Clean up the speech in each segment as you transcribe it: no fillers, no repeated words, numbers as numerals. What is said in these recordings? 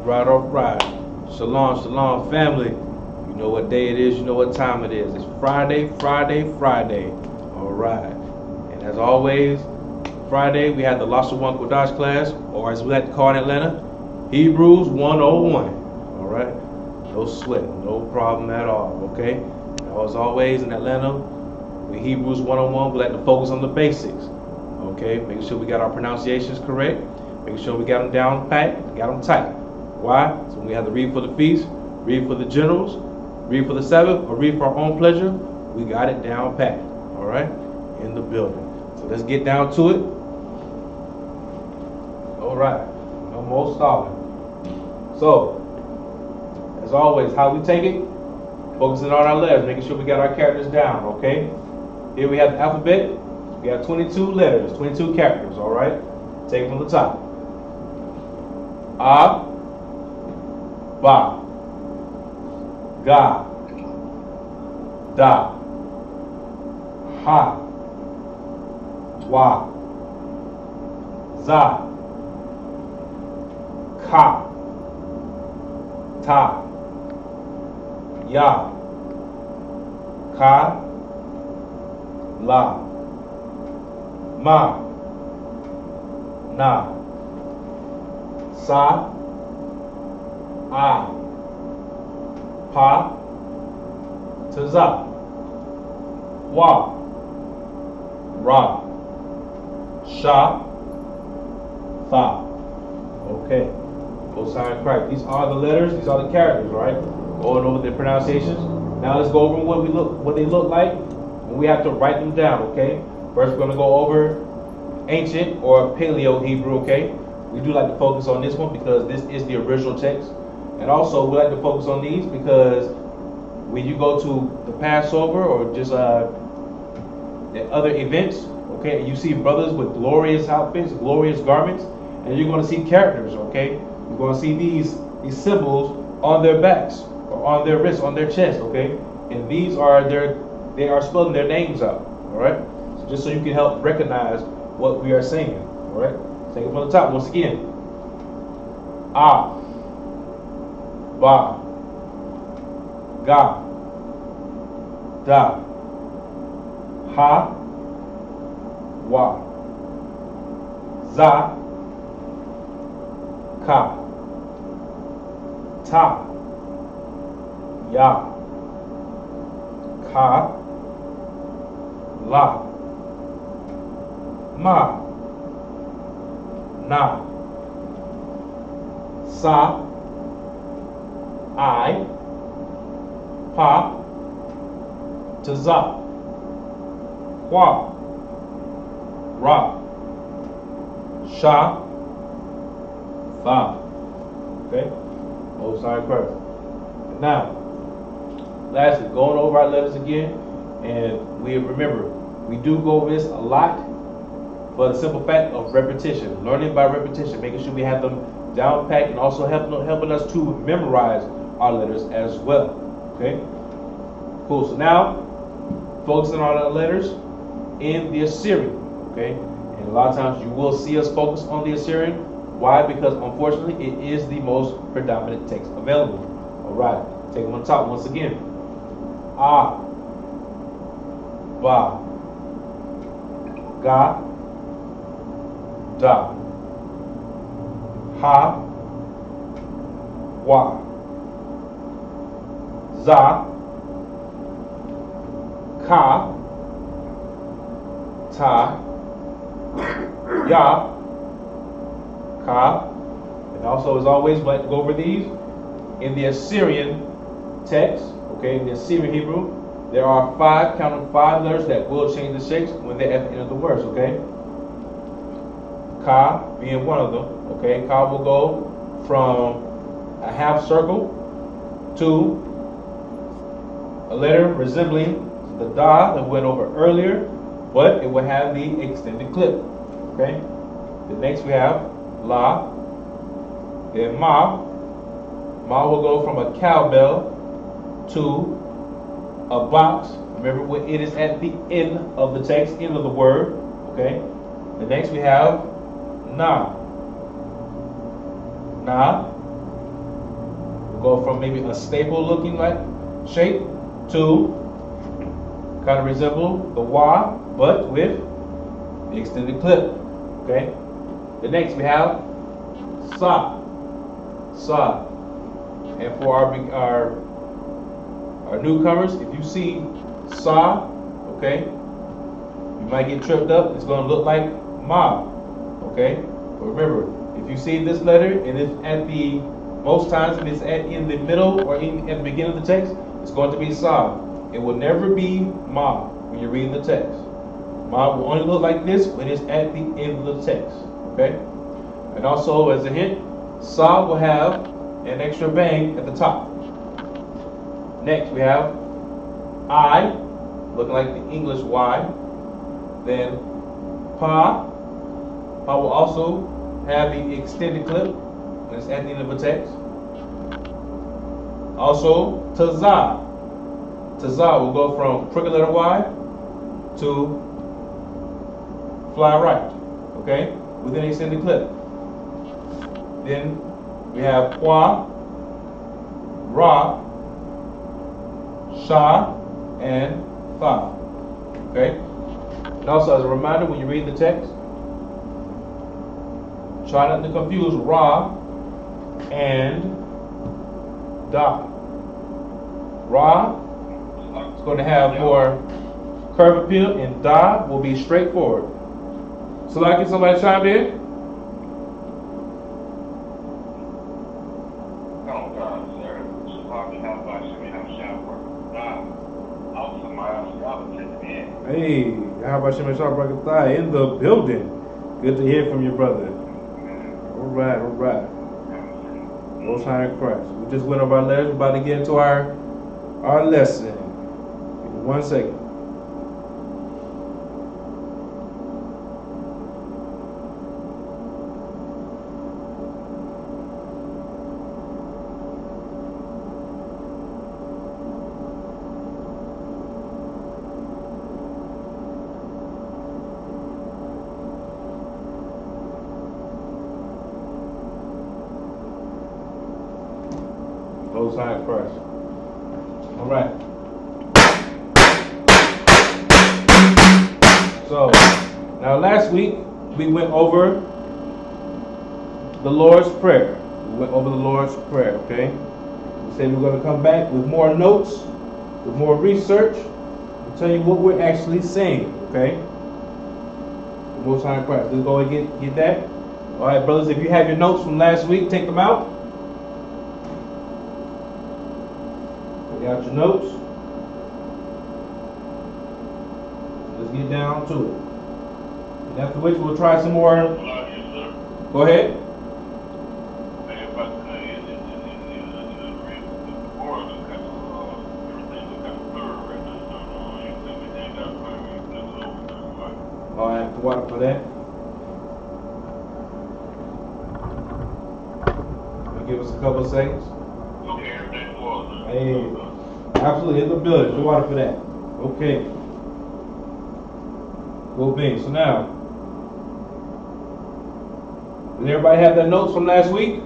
all right. Shalom, shalom, family. You know what day it is, you know what time it is. It's Friday. All right. And as always, Friday we have the Lashawan Qadash class, or as we like to call it in Atlanta, Hebrews 101. All right. No sweat, no problem at all, okay? Now, as always in Atlanta, with Hebrews 101, we like to focus on the basics, okay? Making sure we got our pronunciations correct, making sure we got them down pat, got them tight. Why? So when we have to read for the feast, read for the generals, read for the Sabbath, or read for our own pleasure, we got it down pat, all right? In the building. So let's get down to it. All right, no more stalling. So, as always, how we take it, focusing on our letters, making sure we got our characters down, okay? Here we have the alphabet. We have 22 letters, 22 characters, all right? Take it from the top. A, Ba, Ga, Da, Ha, Wa, Za, Ka, Ta, Ya, Ka, La, Ma, Na, Sa, A, Pa, Taza, Wa, Ra, Sha, Fa. Okay. Both signs correct. These are the letters, these are the characters, right? Going over the pronunciations. Now let's go over what they look like, and we have to write them down, okay? First we're gonna go over ancient or Paleo Hebrew, okay? We do like to focus on this one because this is the original text. And also we like to focus on these because when you go to the Passover or just the other events, okay, and you see brothers with glorious outfits, glorious garments, and you're going to see characters, okay? You're going to see these symbols on their backs or on their wrists, on their chest, okay? And these are they are spelling their names out, all right? So just so you can help recognize what we are saying, all right? Take it from the top once again. A, Ba, Ga, Da, Ha, Wa, Za, Ka, Ta, Ya, Ka, La, Ma, Na, Sa, I, Pa, Taza, Wa, Ra, Sha, Fa. Okay? Both sides correct. Now, lastly, going over our letters again, and we remember, we do go over this a lot for the simple fact of repetition, learning by repetition, making sure we have them down packed and also helping us to memorize our letters as well. Okay? Cool. So now, focusing on our letters in the Assyrian. Okay? And a lot of times you will see us focus on the Assyrian. Why? Because unfortunately it is the most predominant text available. Alright, take them on top once again. A, Ba, Ga, Da, Ha, Wa, Za, Ka, Ta, Ya, Ka. And also, as always, we like to go over these in the Assyrian text, okay, in the Assyrian Hebrew. There are five letters that will change the shapes when they're at the end of the words, okay? Ka being one of them, okay? Ka will go from a half circle to a letter resembling the Da that we went over earlier, but it will have the extended clip, okay? The next we have La, then Ma. Ma will go from a cowbell to a box. Remember, when it is at the end of the text, end of the word, okay? The next we have Na. Na We'll go from maybe a staple looking like shape to kind of resemble the Y, but with the extended clip. Okay. The next we have Sa. Sa. And for our newcomers, if you see Sa, okay, you might get tripped up. It's going to look like Ma. Okay. But remember, if you see this letter and it's at the most times if it's in the middle or at the beginning of the text, it's going to be Sa. It will never be Ma when you're reading the text. Ma will only look like this when it's at the end of the text. Okay? And also, as a hint, Sa will have an extra bang at the top. Next, we have I, looking like the English Y. Then Pa. Pa will also have the extended clip when it's at the end of a text. Also, Taza. Taza will go from crooked letter Y to fly right, okay, within an extended clip. Then we have Qua, Ra, Sha, and Fa, okay? And also, as a reminder, when you read the text, try not to confuse Ra and Da. Ra is going to have more curve appeal, and Da will be straightforward. So, like, somebody chime in? Hey, how about Shema Shabbat in the building? Good to hear from your brother. All right, all right. Most High in Christ. We just went over our letters. We're about to get into our lesson. Give me 1 second. Most High in Christ. All right. So, now last week we went over the Lord's Prayer. We went over the Lord's Prayer, okay? We said we're going to come back with more notes, with more research, and tell you what we're actually saying, okay? The Most High in Christ. Let's go and get that. All right, brothers, if you have your notes from last week, take them out. Got your notes. Let's get down to it. And after which we'll try some more. Go ahead. Oh, I have to water for that. Give us a couple of seconds. Hey. Absolutely, in the building. The water for that. Okay. Go big. So now, did everybody have their notes from last week?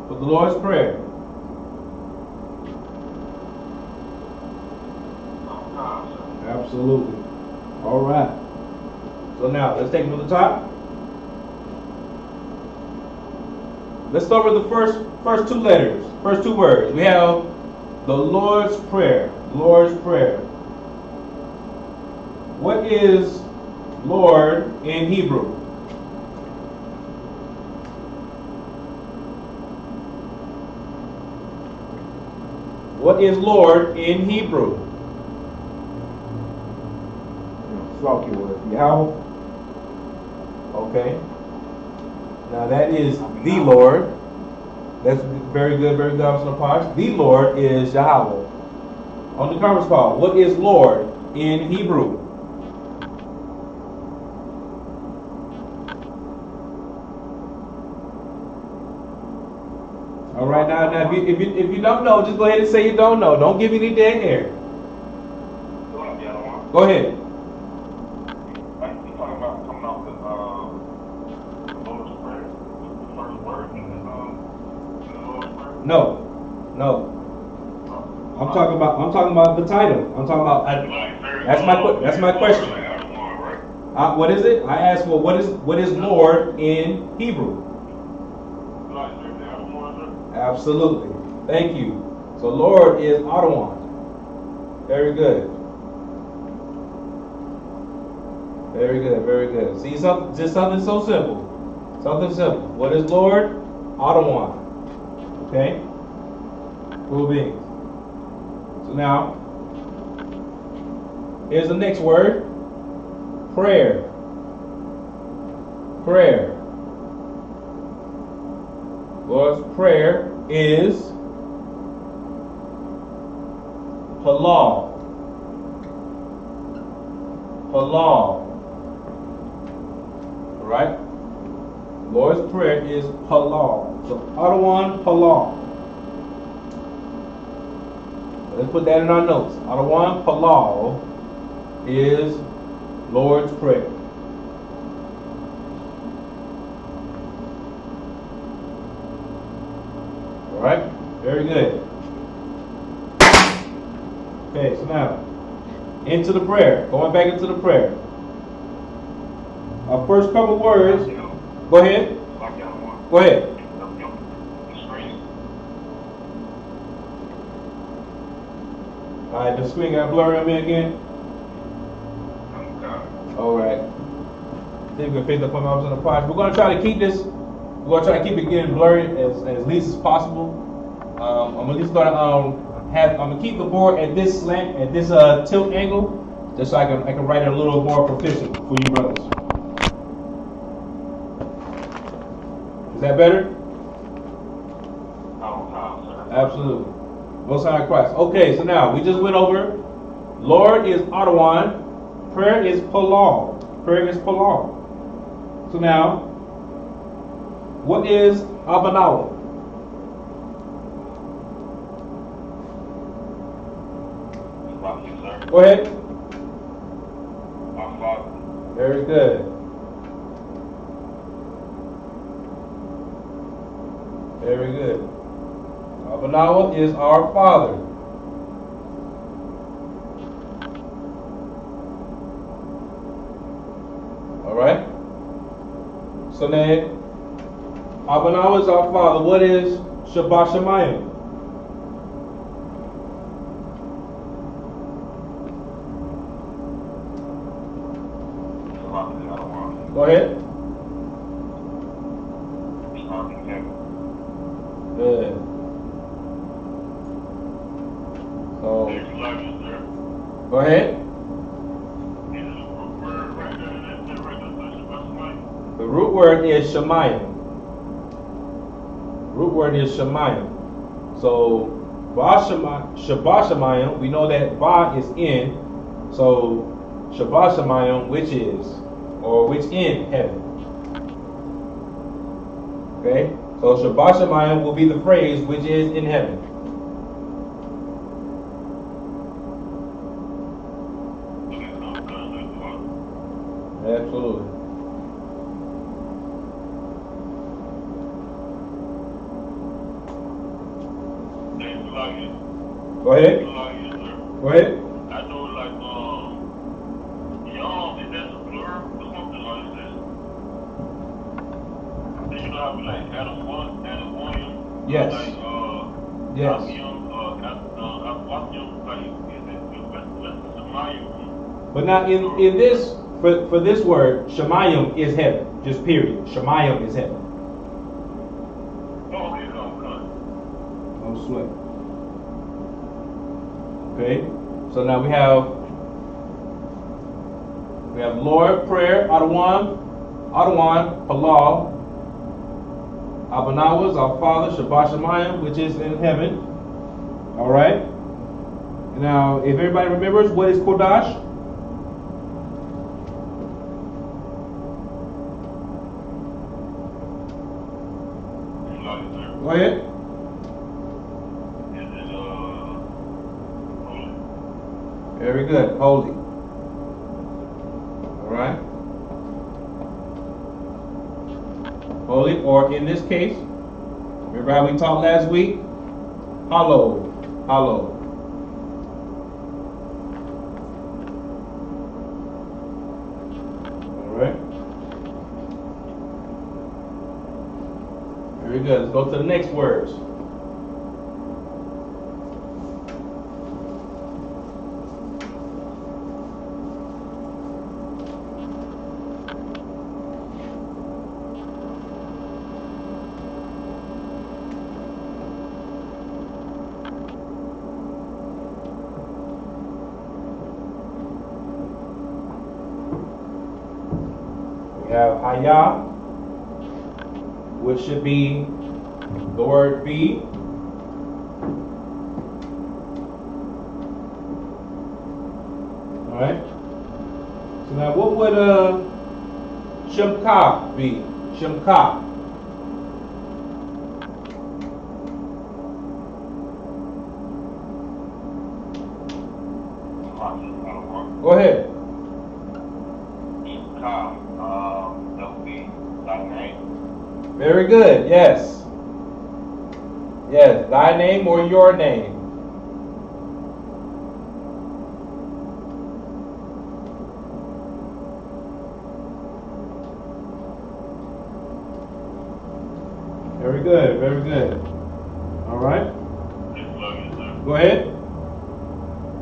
For the Lord's Prayer. Absolutely. All right. So now, let's take them to the top. Let's start with the first two letters, first two words. We have the Lord's Prayer. Lord's Prayer. What is Lord in Hebrew? What is Lord in Hebrew? Slocky word. Yahweh. Okay. Now that is the Lord. That's very good, very good on the part. The Lord is Yahweh. On the conference call, what is Lord in Hebrew? All right, now if you don't know, just go ahead and say you don't know. Don't give any dead air. Go ahead. No. No. I'm talking about the title. I'm talking about. That's my question. What is it? I asked for what is Lord in Hebrew? Absolutely. Thank you. So Lord is Adonai. Very good. Very good. Very good. See, just something so simple. Something simple. What is Lord? Adonai. Okay. Cool beans. So now, here's the next word. Prayer. Prayer. Lord's prayer is halal. Halal. Alright? Lord's prayer is halal. So Adonai halal. Let's put that in our notes. Adonai halal is Lord's prayer. Alright? Very good. Okay, so now into the prayer. Going back into the prayer. Our first couple words. Go ahead. Go ahead. Alright, the screen got blurry on me again. Alright. See if we can pick up on the price. We're going to try to keep this. We're going to try to keep it getting blurry as least as possible. I'm at least going to I'm going to keep the board at this slant, at this tilt angle, just so I can write it a little more proficient for you brothers. Is that better? Absolutely. Most High Christ. Okay, so now we just went over. Lord is Adonai. Prayer is Palal. Prayer is Palal. So now, what is Abanawa? Go ahead. Our Father. Very good. Very good. Abanawa is our Father. Alright? So then, Abanawa is our Father. What is Shabbat Shemayim? Go ahead. Good. So, go ahead. The root word is Shemayim. Root word is Shemayim. So, Shabbat Shemayim, we know that Ba is in. So, Shabbat Shemayim, which is, or which in heaven. Okay? So Shabbat Shemayim will be the phrase which is in heaven. Absolutely. Go ahead. Go ahead. I know like Yom, is that the plural or something like that? You know how we like Adam 1, Adam 1? Yes. Like, yes. But now in this, for this word, Shemayim is heaven. Just period. Shemayim is heaven. No sweat. Okay. So now we have Lord, prayer, Adonai, Halal, Abanawa is our Father, Shabbat Shemayim, which is in heaven. All right. Now, if everybody remembers, what is Qadash? Go ahead. Very good. Holy. All right. Holy, or in this case, remember how we talked last week? Hollow. Hollow. Alright. Very good. Let's go to the next words. We have Haya, which should be the word be. Alright. So now what would Shimka be? Shimka. Go ahead. That would be thy name. Very good. Yes. Yes. Thy name or your name. Very good. Very good. All right. Go ahead.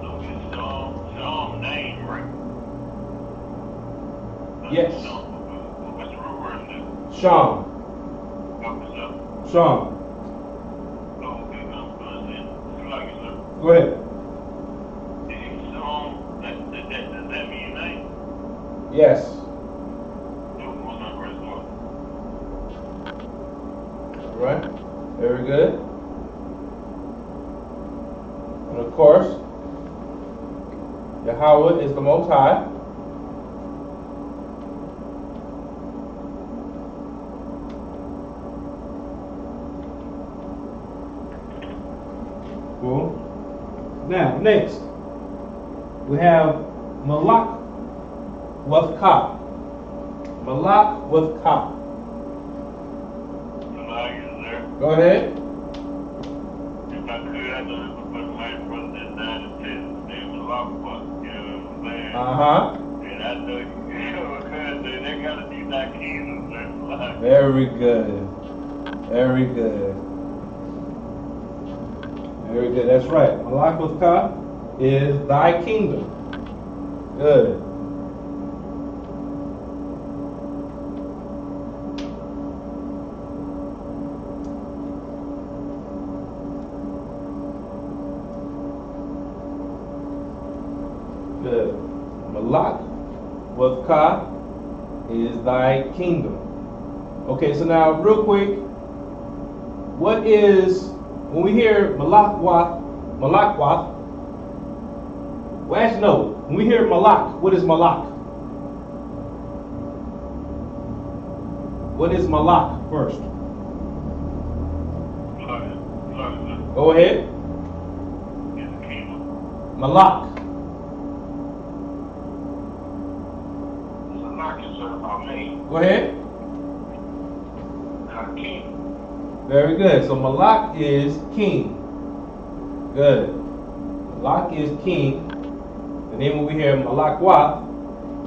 So it's Sean name, right? Yes. What's the root word in this? Sean. Sean. Go ahead. Does that mean your name? Yes. All right. Very good. And of course, Yahweh is the Most High. Cool. Now, next, we have Malak with Ka. Malak with Ka. Go ahead. If I could, I'd love to put my brother that died in Texas. Name was Lockhart, you know what I'm saying? And I know because they gotta be thy kingdom, sir. Very good. Very good. Very good. That's right. Malak with Ka is thy kingdom. Good. Good. Malak with Ka is thy kingdom. Okay, so now real quick, what is, when we hear Malakwath, well actually no, when we hear Malak, what is Malak? What is Malak first? Go ahead. Malak. Go ahead. Very good. So Malak is king. Good. Malak is king. And then when we hear Malakwath,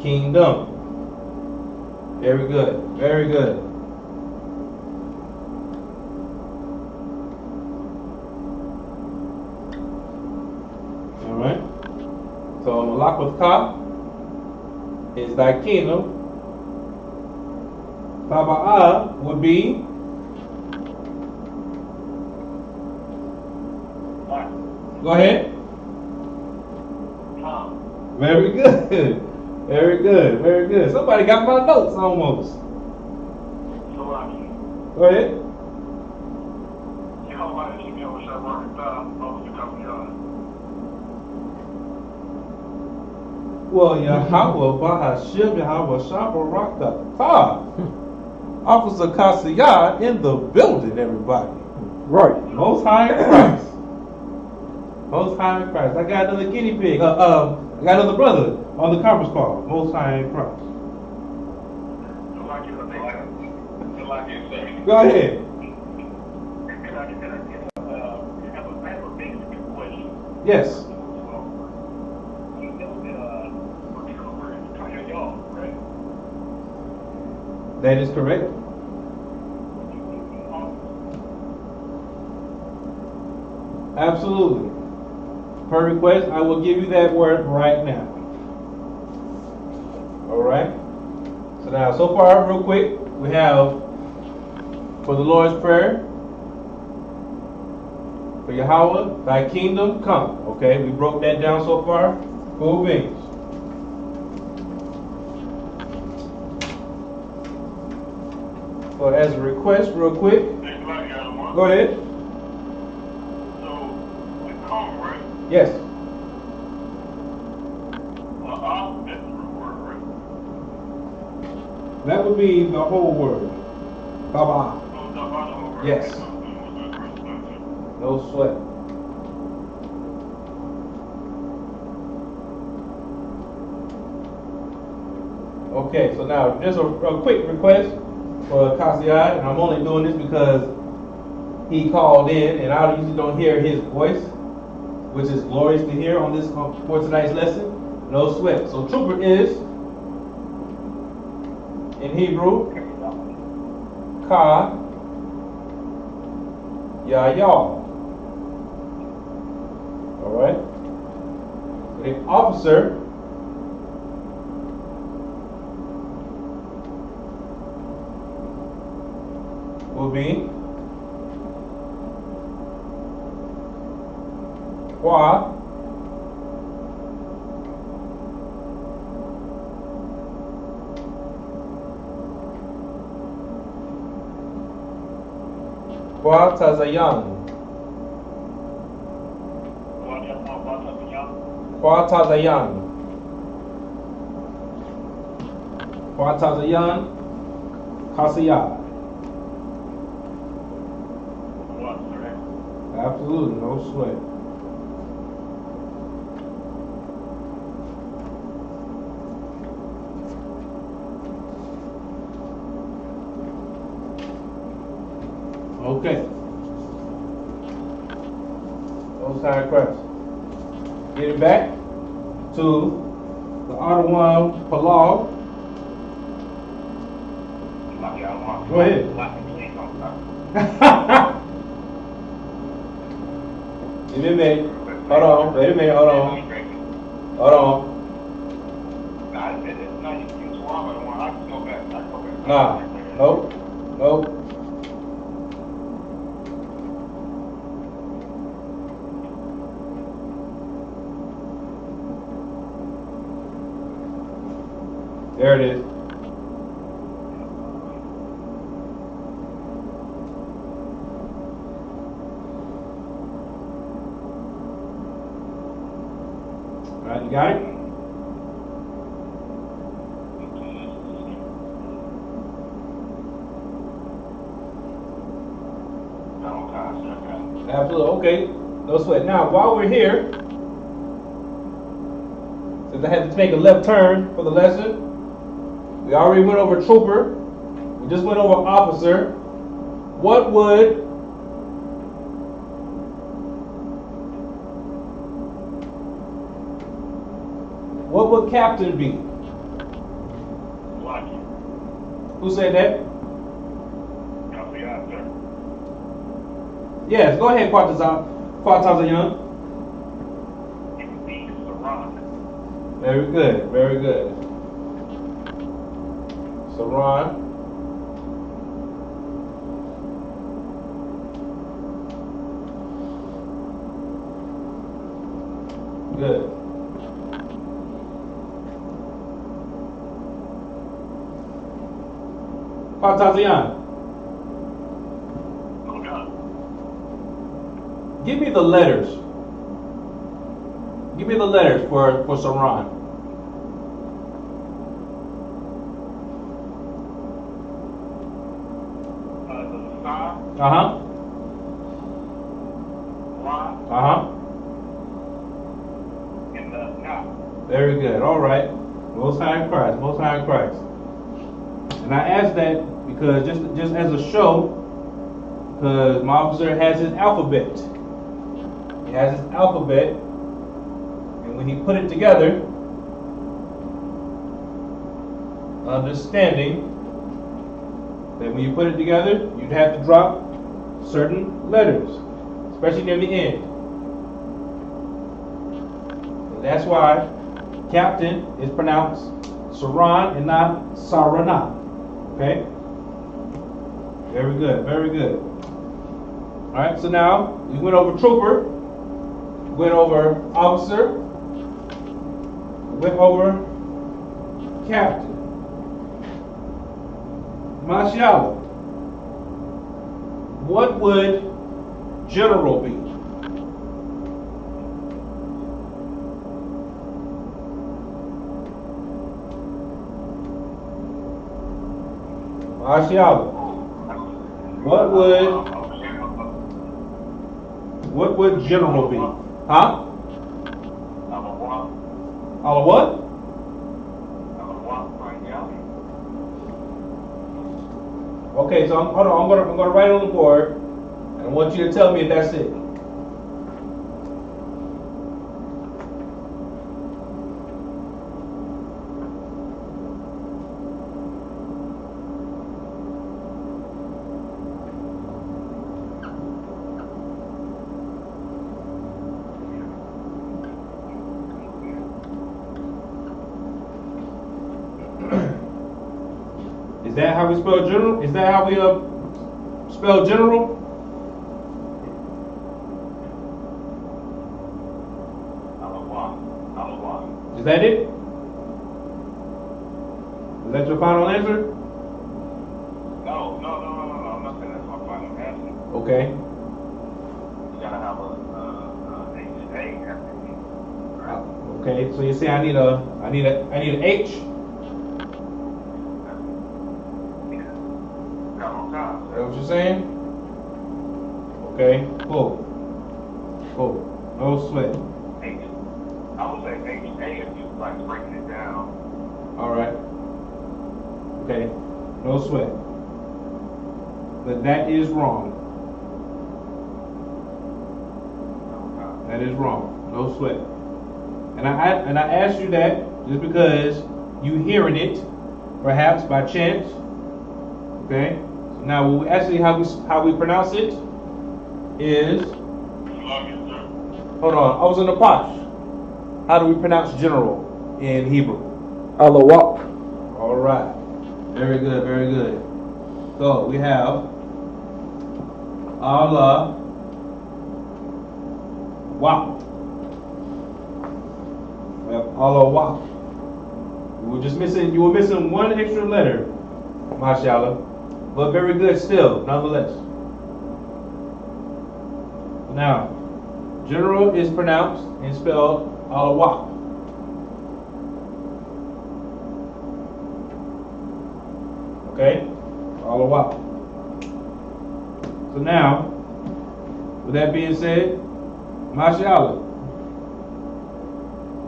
kingdom. Very good. Very good. All right. So Malak with Ka is thy kingdom. Taba'ah would be go ahead. Very good. Very good. Very good. Somebody got my notes almost. Go ahead. Well, Yahweh Bahashim Yahweh Shabarakatah. Officer Kasiyah in the building, everybody. Right. Most High in Christ. Most High in Christ. I got another guinea pig. I got another brother on the conference call. Most High in Christ. Go ahead. Yes, that is correct. Absolutely. Per request, I will give you that word right now. All right. So now, so far, real quick, we have for the Lord's Prayer, for Yahweh, thy kingdom come. Okay, we broke that down so far. Cool beans. So as a request, real quick, go ahead. So, we come, right? Yes. Well, that's the word, right? That would be the whole word. Baba. Oh, the whole word. Yes. No sweat. Okay, so now just a quick request for Kasiai, and I'm only doing this because he called in, and I usually don't hear his voice, which is glorious to hear on this for tonight's lesson. No sweat. So trooper is in Hebrew, Ka Ya. All right. The officer will be Qua Tazayan. Qua Tazayan Kasiyah. Absolutely, no sweat. Okay. Those side crafts. Getting back to the Ottawa Palau. Go ahead. Wait a minute. Hold on. Wait a minute. Hold on. Hold on. Nah. Nope. Nope. There it is. All right, you got it? Absolutely. Okay. No sweat. Now, while we're here, since I had to make a left turn for the lesson, we already went over trooper. We just went over officer. What would captain be? What? Who said that? Yes, go ahead, Quatazayan. It would be Saran. Very good, very good. Saran. Good. Quatazayan. Give me the letters. Give me the letters for Saran. Uh-huh. Uh-huh. And the now. Very good. All right. Most High in Christ. Most High in Christ. And I asked that because just as a show, because my officer has his alphabet. He has his alphabet, And when he put it together, understanding that when you put it together, you'd have to drop certain letters, especially near the end. And that's why captain is pronounced Saran and not Sarana. Okay? Very good, very good. Alright, so now we went over trooper, went over officer, went over captain. Mashallah, what would general be? Mashallah, what would general be? Huh? Allah what? Okay, so hold on. I'm gonna write it on the board, and I want you to tell me if that's it. Is that how we spell general? Is that how we spell general? Is that it? Is that your final answer? No. I'm not saying that's my final answer. Okay. You gotta have a HA after me. Right? Okay. So you say I need an H. Is that what you're saying? Okay. Cool. No sweat. I would say HA if you like breaking it down. All right. Okay. No sweat. But that is wrong. That is wrong. No sweat. And I asked you that just because you hearing it, perhaps by chance. Okay. So now, actually, how we pronounce it is. Hold on. I was in the posh. How do we pronounce general in Hebrew? Alawak. All right. Very good. Very good. So we have Allah Wak. We have Allah Wak. You were missing one extra letter, mashallah. But very good still, nonetheless. Now, general is pronounced and spelled Allah Wak. Okay? Allah Wak. So now, with that being said, mashallah,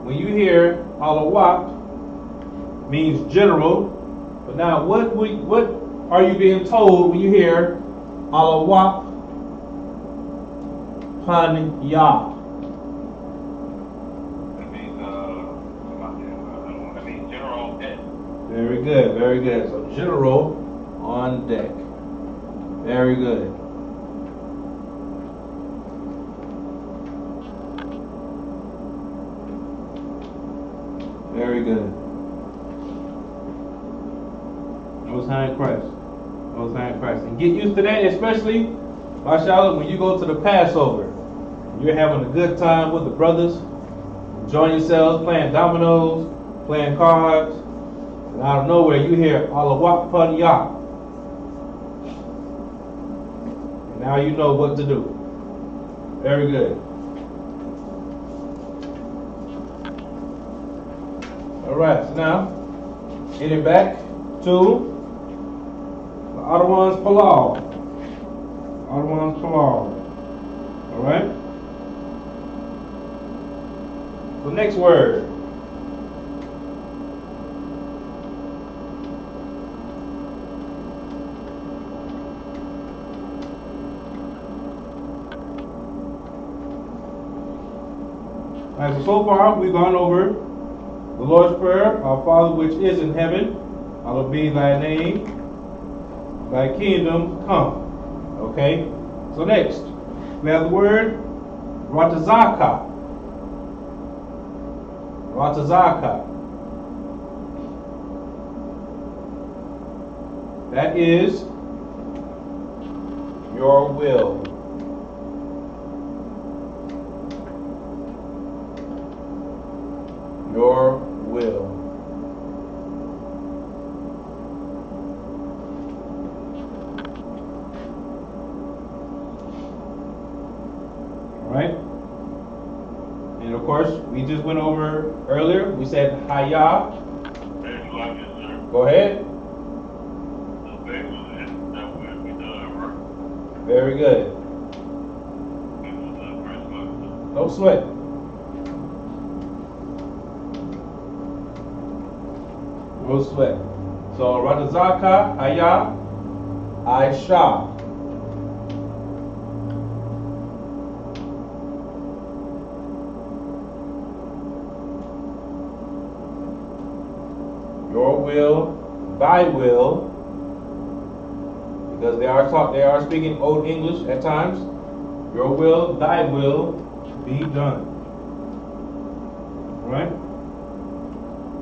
when you hear Allah Wak means general, but now what are you being told when you hear Allah Wak Pan Ya? That means general on deck. Very good, very good. So general on deck. Very good. Very good. Most High in Christ. Most High in Christ. And get used to that, especially, mashallah, when you go to the Passover. You're having a good time with the brothers, enjoying yourselves, playing dominoes, playing cards, and out of nowhere you hear Allah Wak Pan Ya. And now you know what to do. Very good. Alright, so now, getting back to the Ottowan's Palau. Ottowan's Palau. Alright? The next word. Alright, so far we've gone over the Lord's Prayer. Our Father which is in heaven, hallowed be thy name, thy kingdom come. Okay? So next, we have the word Ratazaka. Ratazaka. That is your will. Your will. Alright? And of course, we just went over earlier, we said Haya. Go ahead. Very good. No sweat. No sweat. So Ratazaka, Haya, Aisha. Your will, thy will, because they are speaking Old English at times. Your will, thy will be done. All right?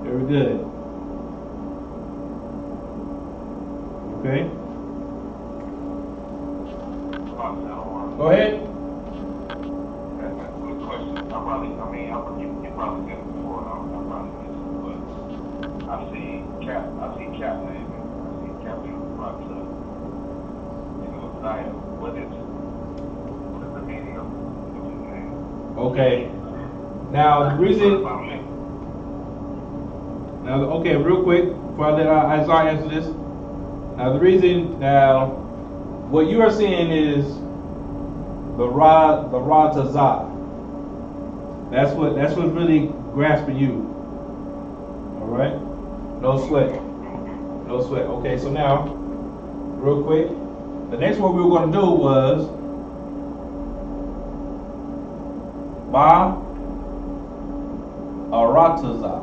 Very good. Okay. Go ahead. Good question. You probably said it before, and I probably missed it, but I see Cap name, I see Captain Rock, Zion. What is the meaning of his name? Okay. Now the reason. Now, okay, real quick before I let Isaiah answer this. Now the reason. Now, what you are seeing is the Ra Tazah. That's what's really grasping you. All right. No sweat. No sweat. Okay. So now, real quick. The next one we were going to do was Ba Arataza.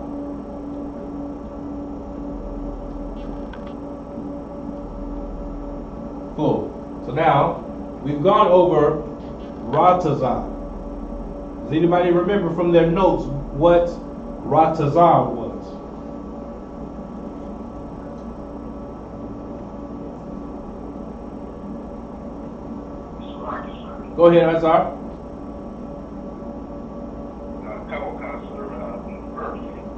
Cool. So now we've gone over Ratazah. Does anybody remember from their notes what Ratazah was? Go ahead, Azar.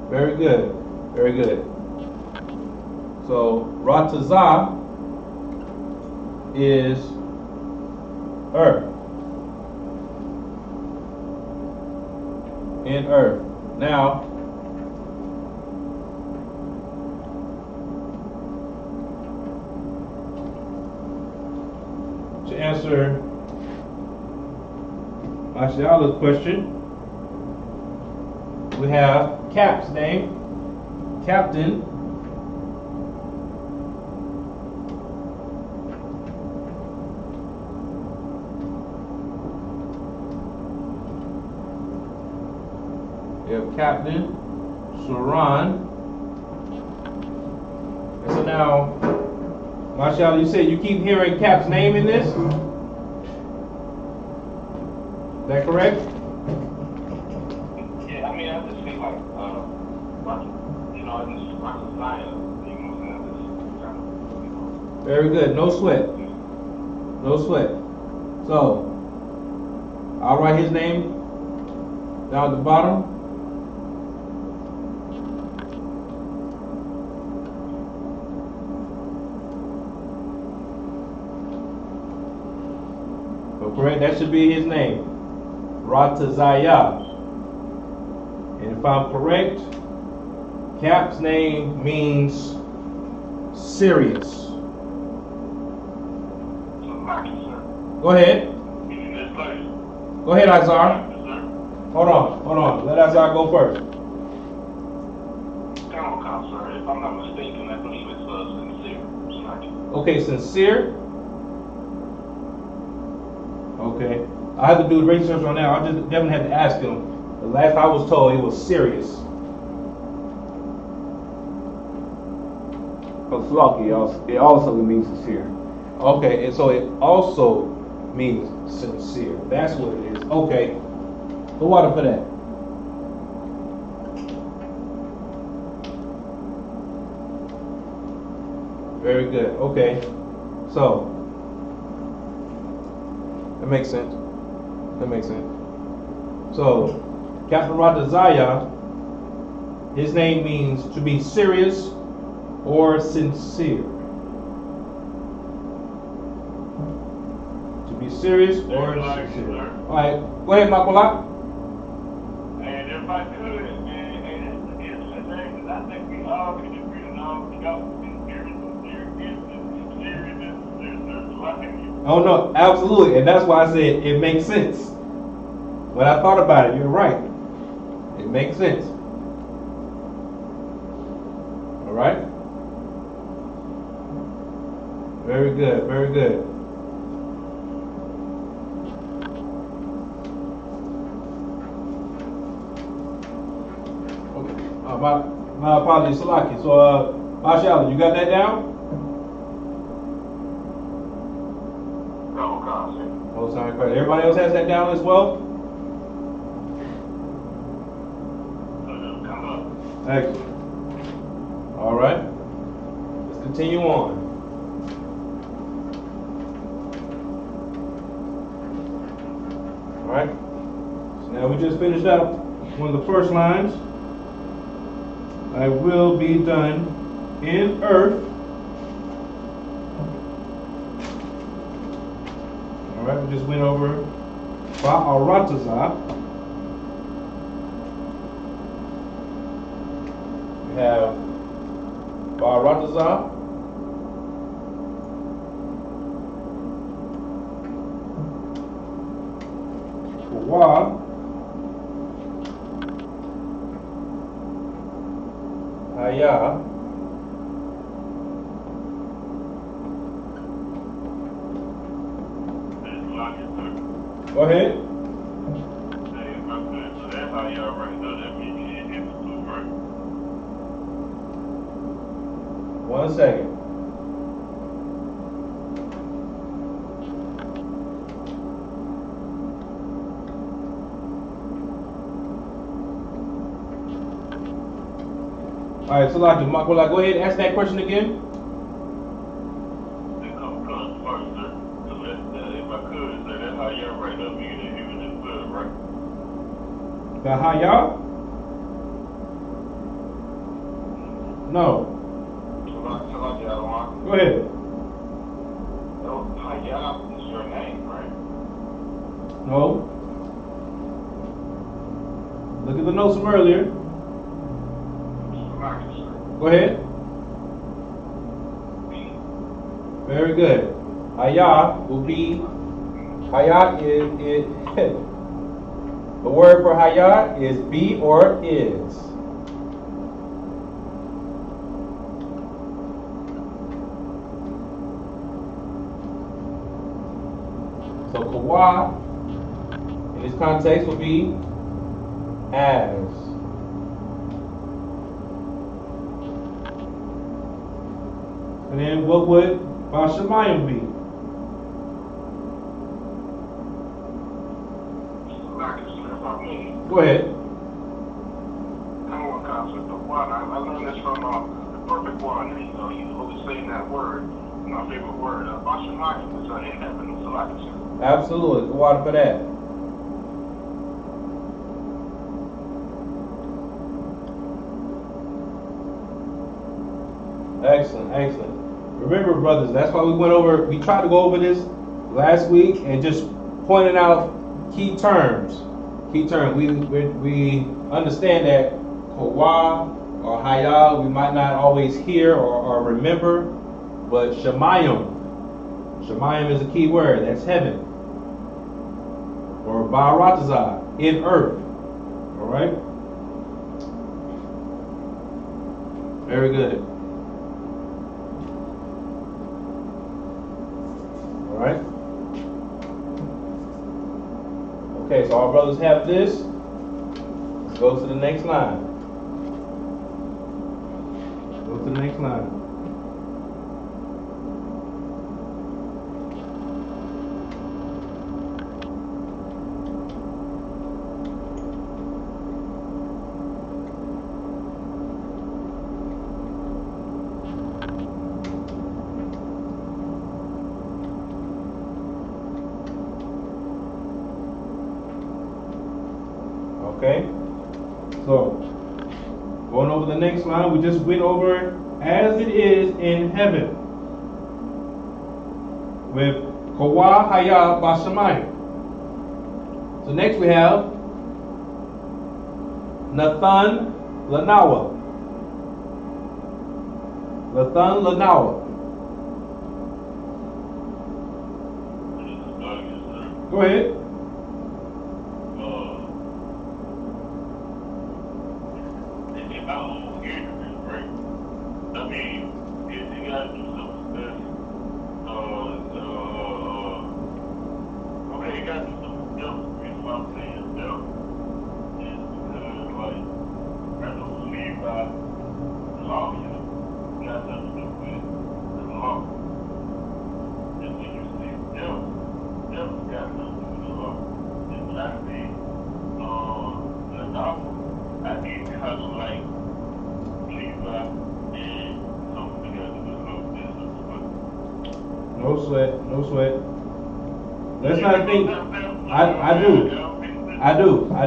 Very good. Very good. So, Ratazah is earth. In earth. Now, to answer Ashiala's question, we have Cap's name, Captain. We have Captain Saran. And so now, Mashallah, you said you keep hearing Cap's name in this? Is that correct? Yeah, I mean, I just feel like, this Rocket Zion, Very good. No sweat. No sweat. So, I'll write his name down at the bottom. So, correct. That should be his name. Ratazaya. And if I'm correct, Cap's name means serious. Go ahead. Go ahead, Azar. Hold on. Let Azar go first. If I'm not mistaken, I believe it's sincere. Okay, sincere. Okay. I have to do research on that. I'll just definitely have to ask him. The last I was told, it was serious. Slaki, it also means sincere. Okay, and so it also means sincere. That's what it is. Okay. The water for that. Very good. Okay. So that makes sense. That makes sense. So Captain Ratazaya, his name means to be serious or sincere. To be serious or sincere. Alright, go ahead, Makola. And if I could, and it's the thing that I think we all can agree on, we got to be serious and Oh no, absolutely. And that's why I said it makes sense. When I thought about it, you're right. It makes sense. Alright? Very good, very good. Okay. My apologies, Salaki. So, Mashallah, you got that down? Oh, sorry. Everybody else has that down as well? Excellent. All right. Let's continue on. All right. So now we just finished up one of the first lines. I will be done in earth. All right. We just went over Ba'arataza. We have Ba'arataza. Wa. Haya. Go ahead. One second. All right, so like, go ahead and ask that question again. The Haya? No. Go ahead. Haya is your name, right? No. Look at the notes from earlier. Go ahead. Very good. Haya will be, Haya is the word for Haya is be or is. So Kawa in this context will be as. And then what would Bashamayim be? Go ahead. I learned this from the perfect one. He's always saying that word. My favorite word. Bashamayim is in heaven. So I can say. Absolutely. Go out for that. Excellent, excellent. Remember, brothers, that's why we tried to go over this last week and just pointing out key terms. Key terms. We understand that Kawa or Haya we might not always hear or remember, but Shemayim. Shemayim is a key word. That's heaven. Or Ba'arataza, in earth. Alright? Very good. Alright? Okay, so our brothers have this. Go to the next line. Go to the next line. Okay, so going over the next line, we just went over it as it is in heaven with Kawah Haya Bashamayim. So next we have Nathan Lanawa. Nathan Lanawa. Go ahead. No sweat, no sweat. Let's not think. I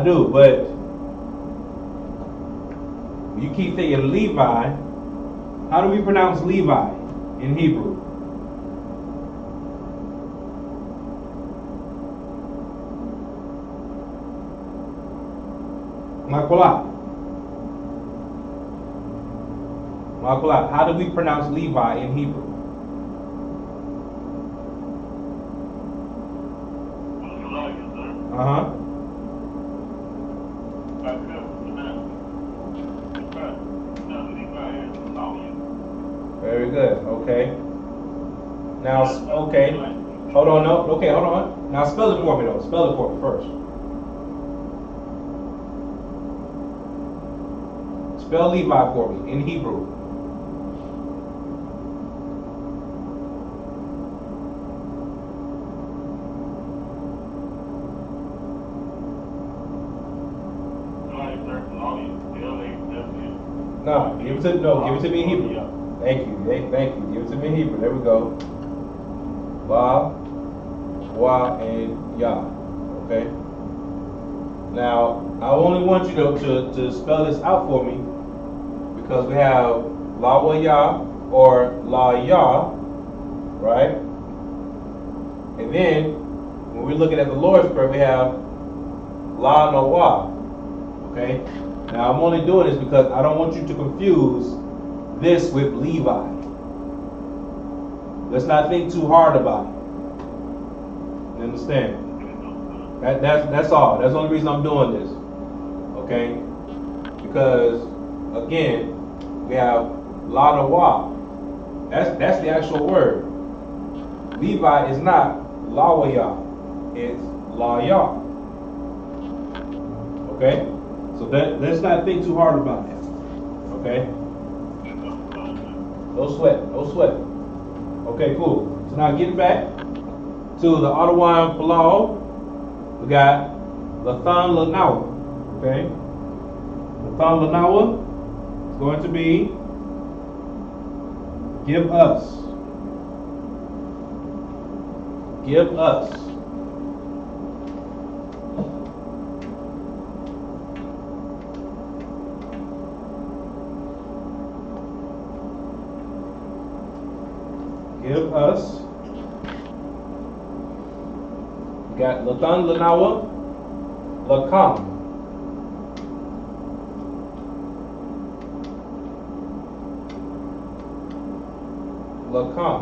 do, but you keep saying Levi. How do we pronounce Levi in Hebrew? Makola. How do we pronounce Levi in Hebrew? Uh-huh. Very good. Okay. Now, okay. Hold on. No. Okay. Hold on. Now spell it for me, though. Spell it for me first. Spell Levi for me in Hebrew. No, give it to me in Hebrew. Thank you. Thank you. Give it to me in Hebrew. There we go. La, Wa, and Ya. Okay. Now, I only want you to spell this out for me because we have La Wa Ya or La Ya, right? And then when we're looking at the Lord's Prayer, we have La Noah. Okay? Now I'm only doing this because I don't want you to confuse this with Levi. Let's not think too hard about it. You understand? That's all. That's the only reason I'm doing this. Okay? Because again, we have La Noah. That's the actual word. Levi is not Lawaya. It's La-Ya. Okay? So let's not think too hard about it. Okay? No sweat. No sweat. Okay, cool. So now getting back to the Ottawa Palau, we got Lathan Lanawa. Okay? Lathan Lanawa is going to be give us. Give us. Give us. We got Latan Lanawa, Lakam. Lakam.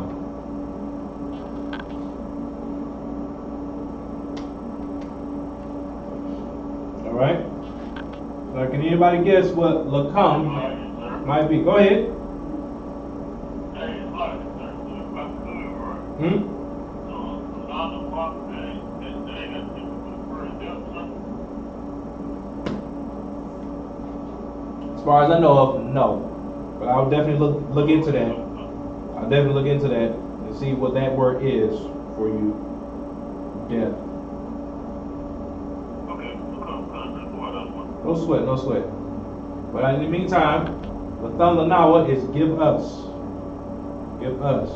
All right. So can anybody guess what Lakam might be? Go ahead. Hmm? far as I know of, no. But I'll definitely look into that. I'll definitely look into that and see what that word is for you. Death. Okay. No sweat, no sweat. But in the meantime, the Lanawa is give us. Give us.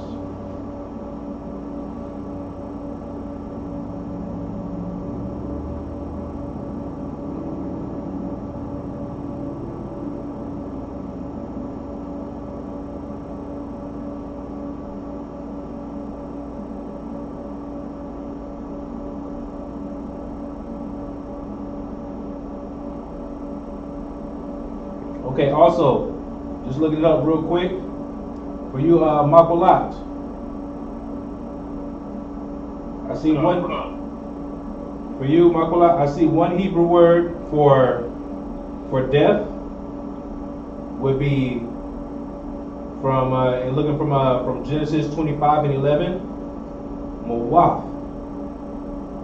Okay, also, just looking it up real quick. For you, Makolat. I see one. For you, Makolat, I see one Hebrew word for death would be from looking from Genesis 25 and 11. Mawath.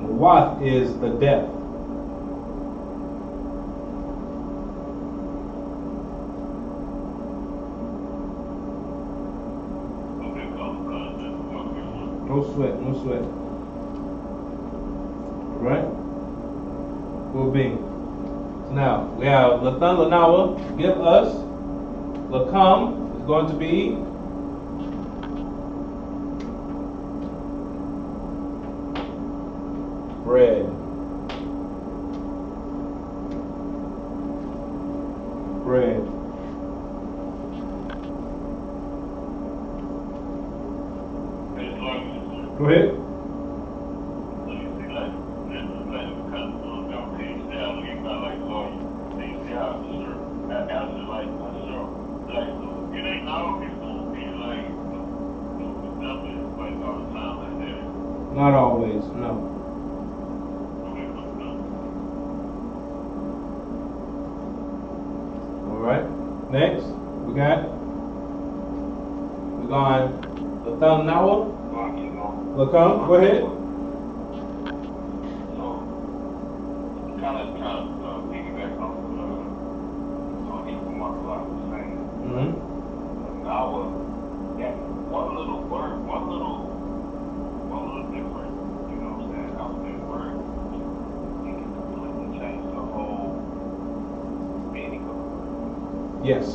Mawath is the death. No sweat, no sweat. Alright? Cool bean. So now, we have Lathan Lanawa, give us. Lakam is going to be bread. Bread. Go ahead. Not always, no. Alright, next, we got the thumb now. Lakam, go ahead. So, kind of piggyback off what Mark was saying. Now, yeah, one little word, one little different, you know what I'm saying? Out that word, it can completely change the whole meaning of the word. Yes.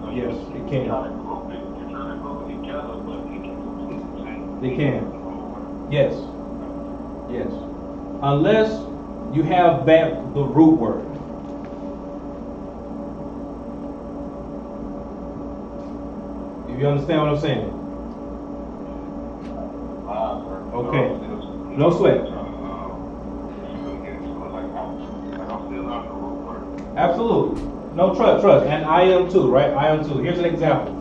So yes, it can. You're trying to group it together, but it can completely change. They can. Yes. Yes. Unless you have the root word. If you understand what I'm saying. Okay. No sweat. Absolutely. No, trust. And I am too, right? I am too. Here's an example.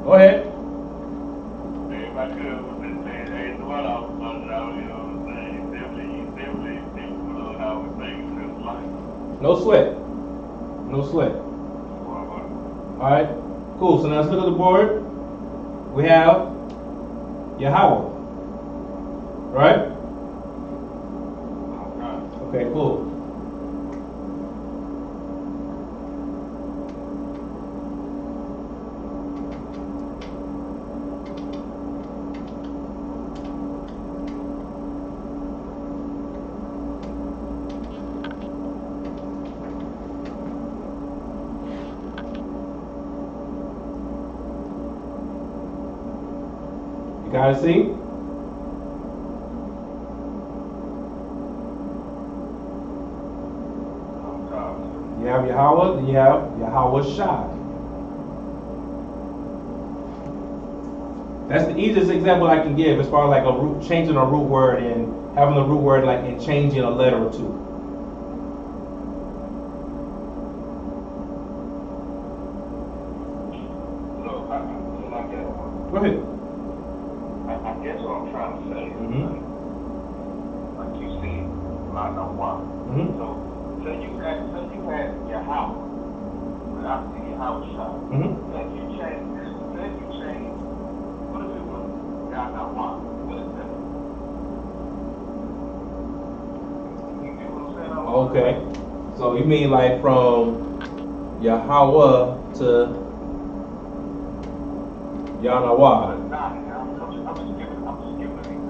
Go ahead. If I could, hey, the one I was talking about, you know what I'm saying? Definitely, how we think it's life. No sweat. No sweat. Alright, cool. So now let's look at the board. We have Yahweh. Right? Okay, cool. You guys see? You have Yahweh, then you have Yahweh Shai. That's the easiest example I can give as far as like changing a root word and having the root word like and changing a letter or two. Go ahead. I guess what I'm trying to say is, like you see, I know why. So, say you had Yahweh, without the Yahweh shot. Then you change, what if it was Yahweh? What is that? Okay. So you mean like from Yahweh to Yahweh?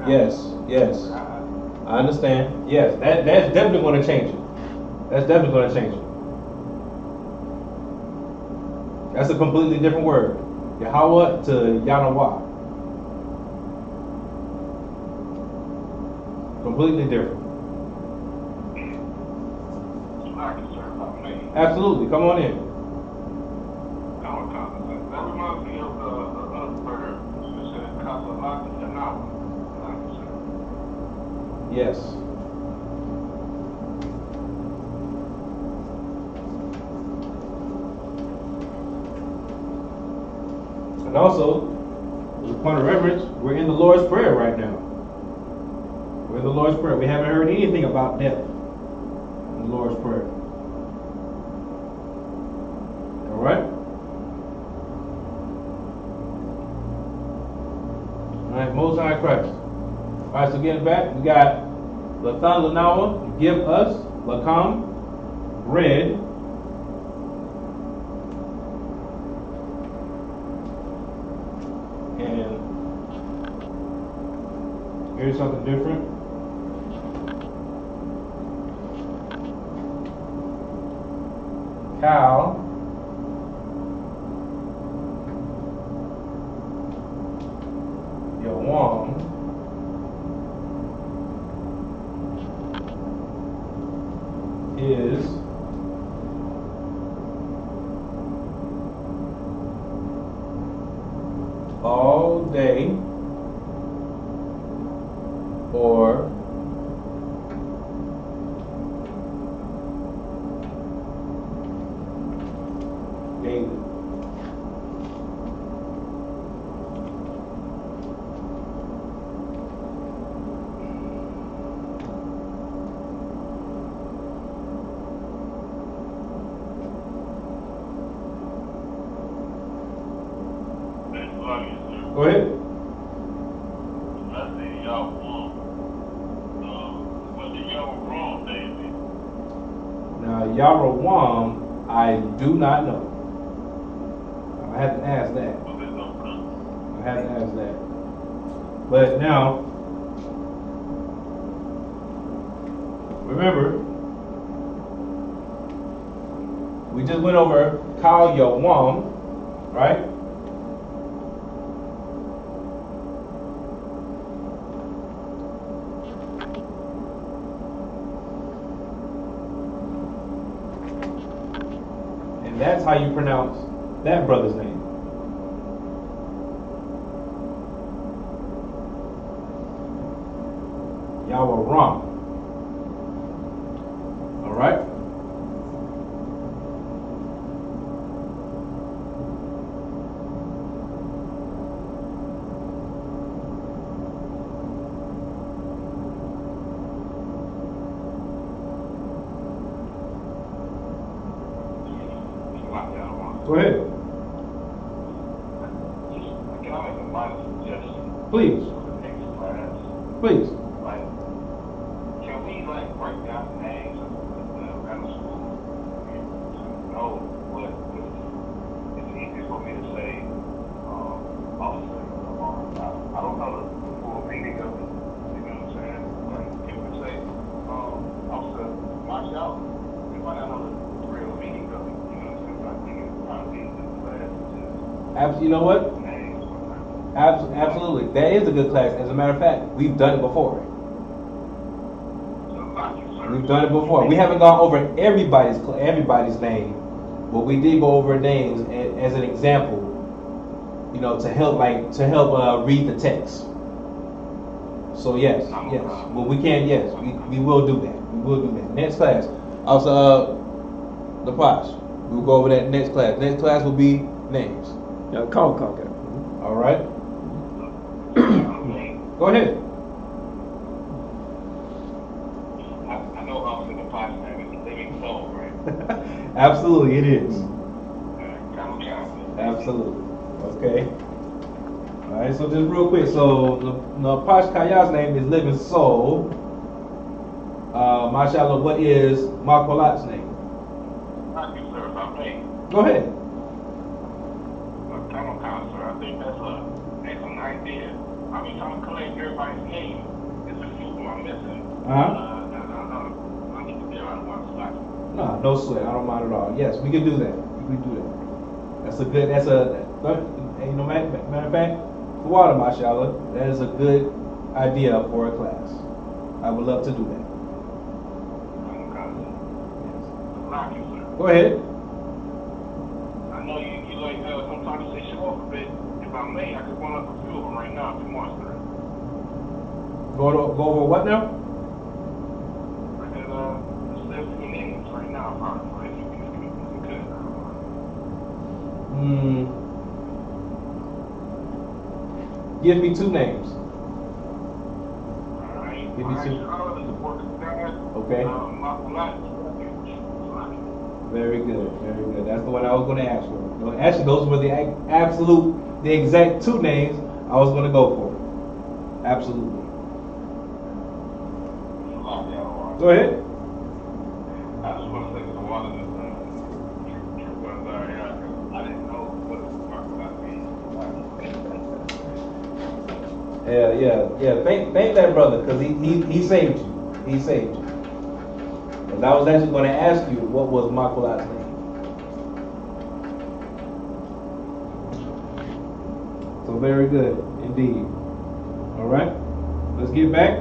Yes, yes. I understand. Yes, that's definitely going to change it. That's definitely going to change it. That's a completely different word. Yahweh to Yahweh. Completely different. Absolutely. Come on in. That reminds me of the other bird. You said Yes. And also, as a point of reference, we're in the Lord's Prayer right now. We're in the Lord's Prayer. We haven't heard anything about death in the Lord's Prayer. All right? All right, Most High Christ. All right, so getting back, we got Lathan Lanawa, give us, Lakam, bread. And here's something different. Cow. Yawam. Is all day or daily. Go ahead. I see y'all wrong. What did y'all wrong, David? Now, Yarawam, I do not know. I have to ask that. I have to ask that. But now, remember, we just went over Kal Yawam, right? And that's how you pronounce that brother's name. Yawaram. All right? Go ahead. Can I make a minor suggestion? Please. For the next class? Please. Like, can we break down the names of the middle school to know what it's easy for me to say officer I don't know the full meaning of it, you know what I'm saying? Like, if we say officer watch out, we might not know the real meaning of it, you know what I'm saying? So I think it's probably a good class to You know what? names. Absolutely. That is a good class. As a matter of fact, we've done it before. We've done it before. We haven't gone over everybody's name, but we did go over names as an example, you know, to help read the text. So yes. Well, we can. Yes, we will do that. We will do that. Next class. Also, the Posh. We'll go over that next class. Next class will be names. Yeah, call. All right. Go ahead. I know Officer the Posh name is Living Soul, right? Absolutely, it is. Absolutely. Okay. All right. So just real quick. So the Posh Kaya's name is Living Soul. Mashallah, what is Maqbalat's name? Thank you, sir. If I may. Go ahead. Come on, sir. I think that's an excellent idea. I've been trying to collect everybody's name. It's a few I'm missing. I need to get out of one slot. No sweat. I don't mind at all. Yes, we can do that. We can do that. You know, matter of fact, for water, mashallah, that is a good idea for a class. I would love to do that. Yes. Go ahead. I know you like sometimes you say show off a bit. If I may, I could run up a few of them right now if you want, sir. Go over what now? I could say a few names right now if you could. Give me two names. Alright. Give me two. Okay. Very good, very good. That's the one I was going to ask for. Actually, those were the exact two names I was going to go for. Absolutely. Go ahead. I just want to say to one of the true ones I didn't know what the fuck that means. Yeah. Thank that brother, because he saved you. He saved you. Because I was actually going to ask you what was Maqbalat's name. So very good indeed. All right, let's get back.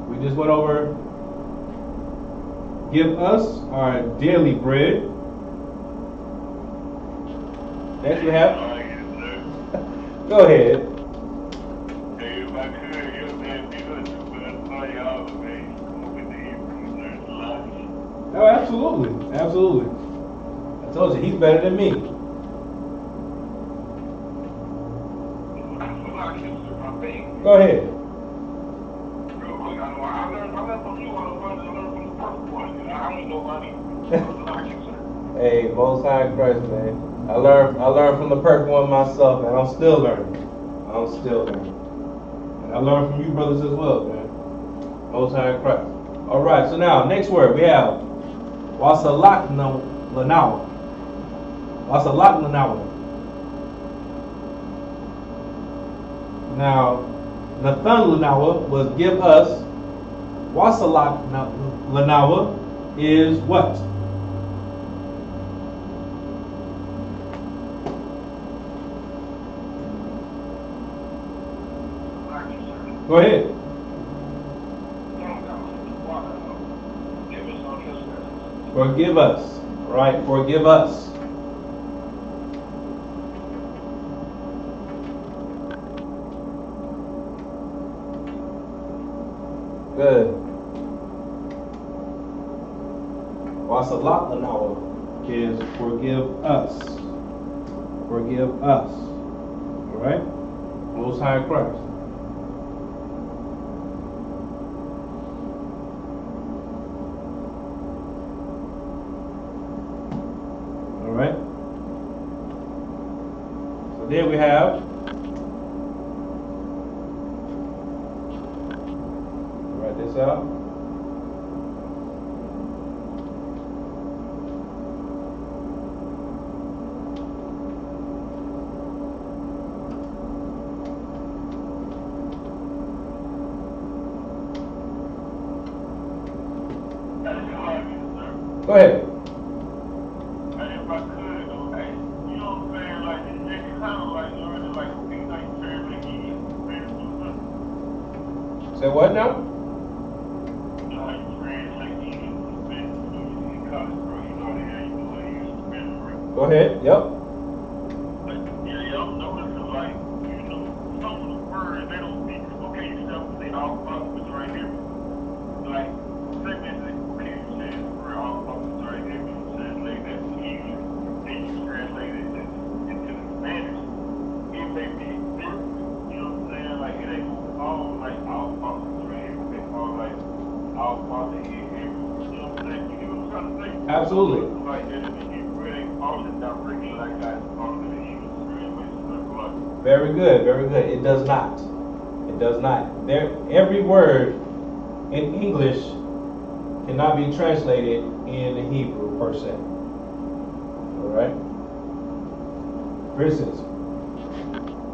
We just went over give us our daily bread. Next we have. Go ahead. Oh, absolutely. Absolutely. I told you, he's better than me. Go ahead. Real quick, I learned from you, I learned from the first one. I ain't nobody. Hey, Most High Christ, man. I learned from the perfect one myself, and I'm still learning. And I learned from you brothers as well, man. Most High Christ. All right, so now, next word, we have Wasalak Lanawa. Wasalak Lanawa. Now, Nathan Lanawa was give us. Wasalak Lanawa is what? Go ahead. Forgive us. Right? Forgive us. Good. Wasalat lanawa is forgive us. Forgive us. All right? Most High Christ. Right? So there we have. Write this out. Go ahead. Say what now? Go ahead. Yep. Absolutely. Very good, very good. It does not. It does not. Every word in English cannot be translated in the Hebrew per se. All right. For instance,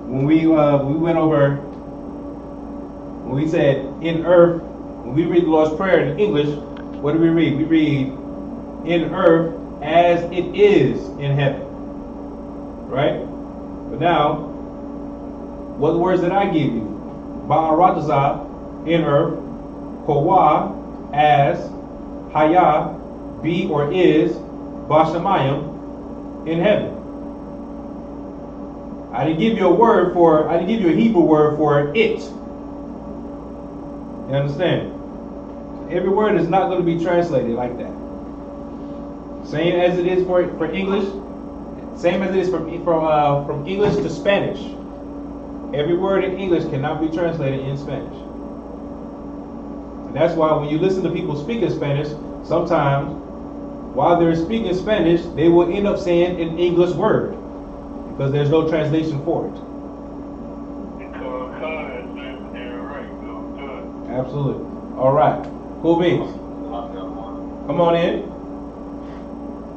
when we went over, when we said in earth, when we read the Lord's Prayer in English, what do we read? We read in earth as it is in heaven. Right? But now, what words did I give you? Ba'arataza, in earth, Kowa, as, Haya, be or is, Bashamayim, in heaven. I didn't give you a Hebrew word for it. You understand? Every word is not going to be translated like that. Same as it is for English, same as it is from English to Spanish. Every word in English cannot be translated in Spanish. And that's why when you listen to people speak in Spanish, sometimes while they're speaking Spanish, they will end up saying an English word because there's no translation for it. Absolutely. All right. Cool beans. Come on in.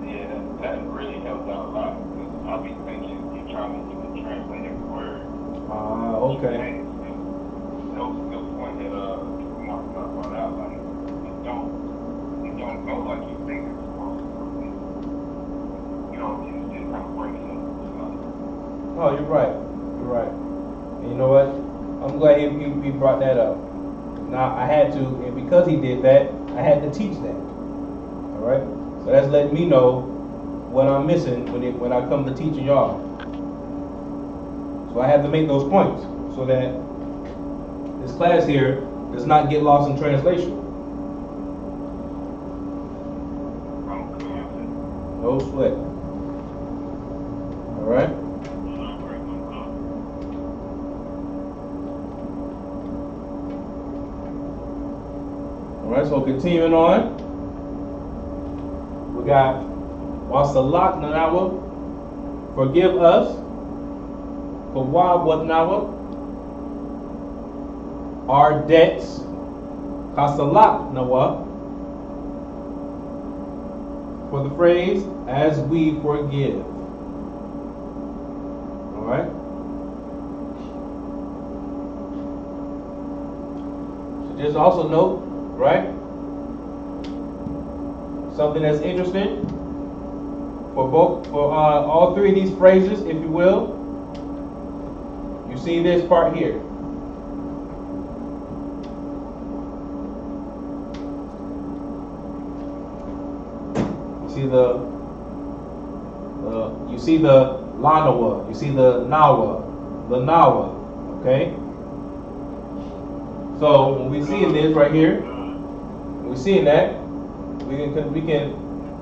Yeah, that really helps out a lot because I'll be thinking you're trying to even translate every word. Okay. That was a good point that Mark brought out. Like, you don't go like you think it's supposed to. You know, you just kind of break it up. Oh, you're right. You're right. And you know what? I'm glad he brought that up. Now I had to, and because he did that, I had to teach that. All right. So that's letting me know what I'm missing when I come to teaching y'all. So I have to make those points so that this class here does not get lost in translation. No sweat. All right. All right. So continuing on, we got Wasalak Nanawa, forgive us. Kawab Watnawa, our debts. Kasalak Nawa, for the phrase, as we forgive. Alright? So just also note, right? Something that's interesting for all three of these phrases, if you will. You see this part here. You see the lanawa, you see the nawa, okay? So when we see this right here, when we seeing that, we can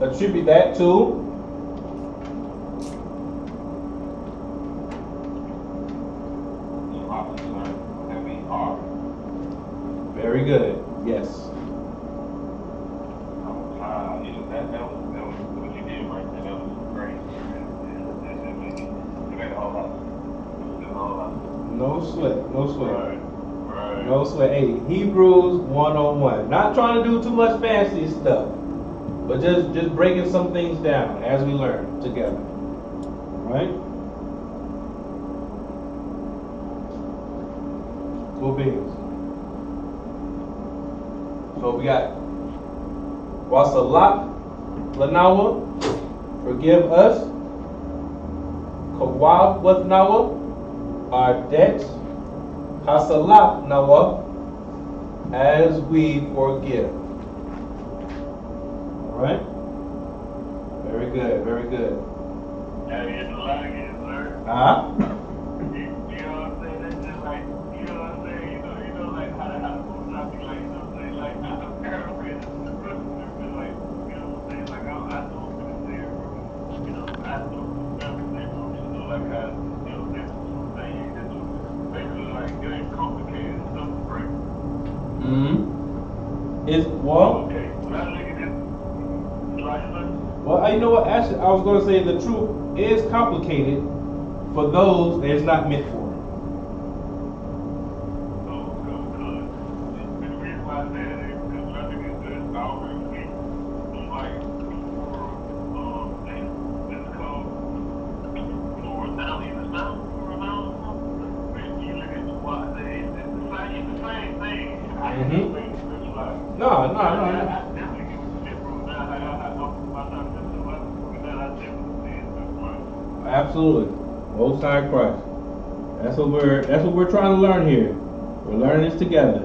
attribute that to very good, yes. That was what you did right there. That was great. It made a whole lot. No sweat. Right. No sweat. Hey, Hebrews 101. Not trying to do too much fancy stuff, but just breaking some things down as we learn together. All right? Cool beans. So we got Wasalak Lanawa, forgive us. Kawab Watnawa, our debts. Hasalak Nawa, as we forgive. Alright? Very good, very good. Now you get the line again, sir. You know what I'm saying? That's just like, you know what I'm saying? You know like how to move something, like, you know what I'm saying? Like, I'm paraphrasing the scripture, but like, you know what I'm saying? Like, I know what it's there, bro. You know, I know what it's there, bro. You know, like, how, you know, that's what I'm saying. You just basically, like, it ain't complicated stuff, right? It's, well, okay, when I look at this, well, you know what? Actually, I was going to say the truth is complicated for those that it's not meant for. So Absolutely. Most High Christ. That's what we're trying to learn here. We're learning this together.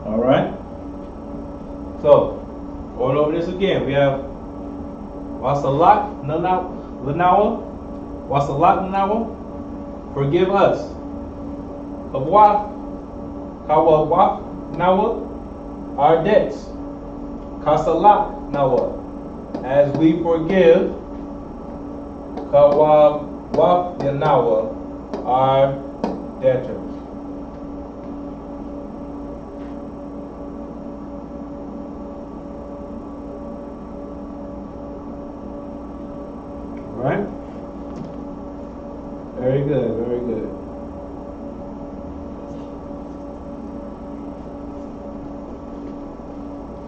Alright. So, going over this again, we have Wasalak Lanawa. Wasalak Lanawa. Forgive us. Kabwa Kawawa Nawa. Our debts. Kasalak Nawa. As we forgive Kawawa Yanawa, our debtors. Right? Very good, very good.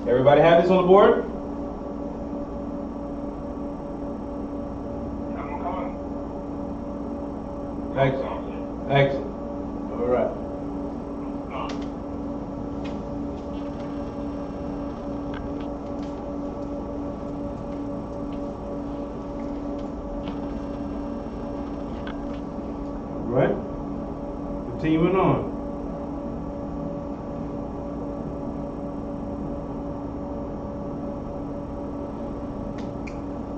Everybody have this on the board? Excellent. Excellent. All right. All right. Continuing on.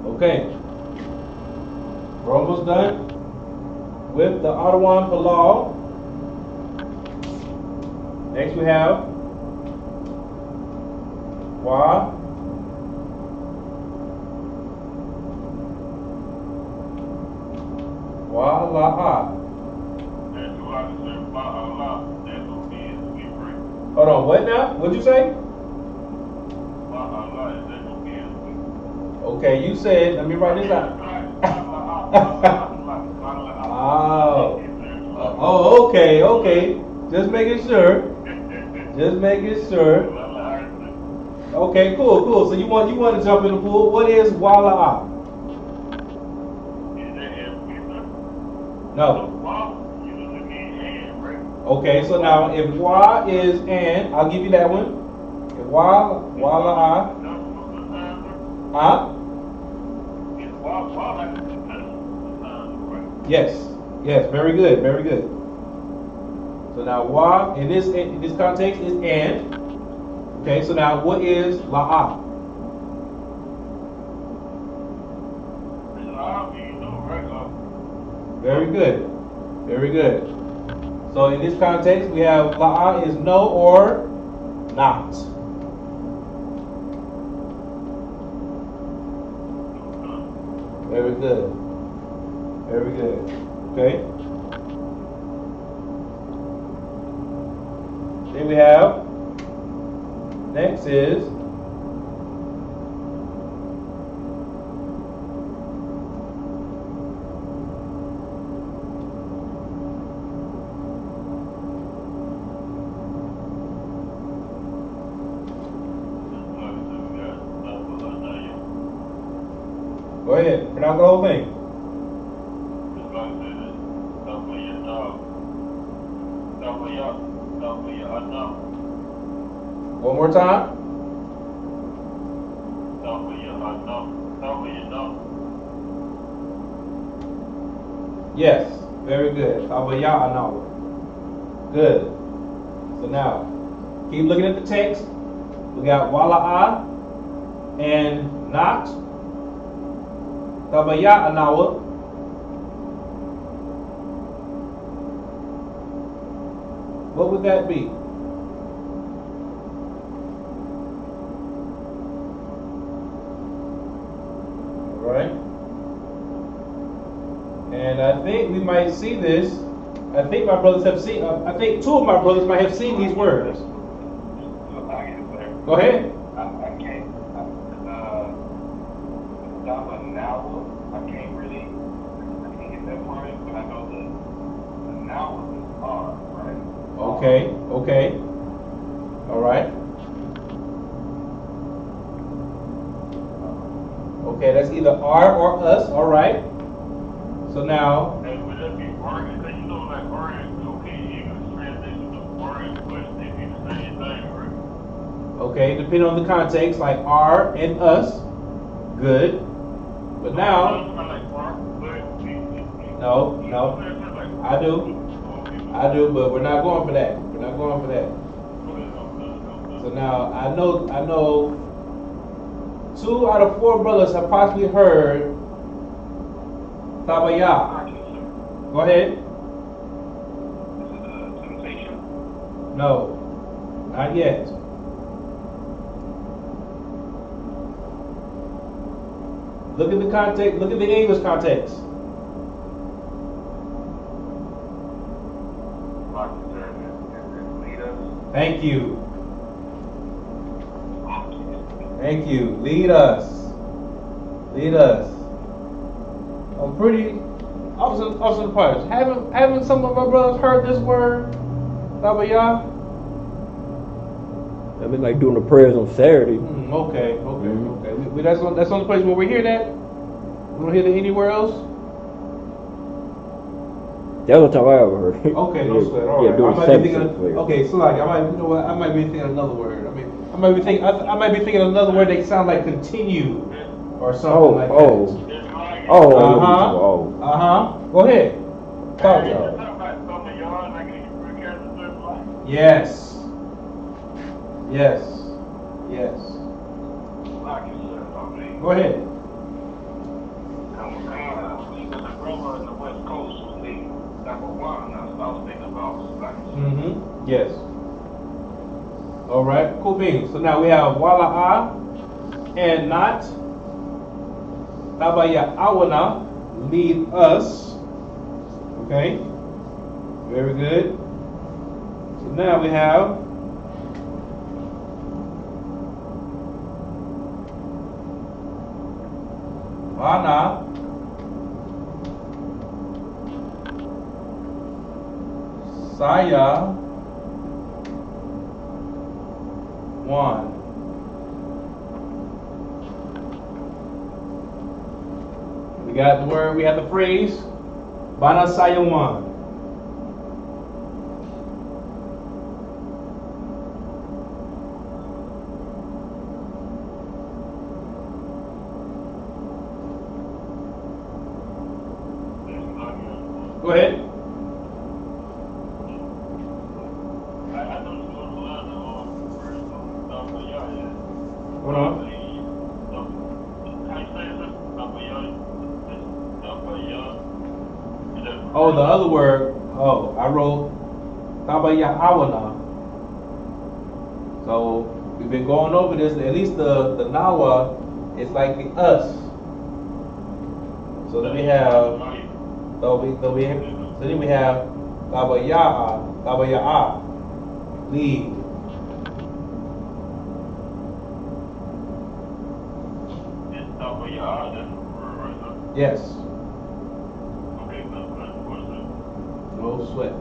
Okay, we're almost done with the Ottawa Palau. Next we have Wa La'a. Hold on, what now? What'd you say? Okay, you said, let me write this out. Oh, okay. Just making sure. Okay, cool. So you want to jump in the pool. What is Wala'a? No. Okay, so now if Wa is and, I'll give you that one. If Wala'a. Huh? Yes, very good. So now Wa in this context is and. Okay, so now what is La'a? Very good. So in this context we have La'a is no or not. Very good. Okay. Then we have, next is go ahead, pronounce the whole thing. One more time. Yes, very good. Good. So now, keep looking at the text. We got Wala'a and not. Tabaya anawa. What would that be? Alright. And I think we might see this. I think my brothers have seen, I think two of my brothers might have seen these words. Go ahead. I can't get that part, but I know the Okay, okay. All right. Okay, that's either R or us. All right. So now. And would that be R? Because you know, like R and okay, English translation of R and English, they be the same thing, right? Okay, depending on the context, like R and us. Good. But now. No, no. I do, but we're not going for that. We're not going for that. So now I know 2 out of 4 brothers have possibly heard Tabaya. Go ahead. Temptation? No, not yet. Look at the context, look at the English context. Thank you. Thank you. Lead us. Lead us. I'm pretty awesome parts. Haven't some of our brothers heard this word? Tabaya? I mean, like doing the prayers on Saturday. Okay. That's on the place where we hear that. We don't hear that anywhere else. That's what time I ever heard. Okay, no sweat. All yeah, right. doing I might be thinking. Okay, so like I might be thinking another word. I might be thinking another word that sounds like continue or something like that. Go ahead. Talk y'all. Yes. Go ahead. Yes. All right. Cool beans. So now we have wala'a and not. Tabaya awana, lead us. Okay. Very good. So now we have Bana Saya One. We got the word, we have the phrase Bana Saya One. Go ahead. Hold on. Oh, the other word. Oh, I wrote Tabaya Awana. So we've been going over this. At least the Nawa is like the us. So then we have. So then we have Tabaya'a, lead. Yes. No sweat.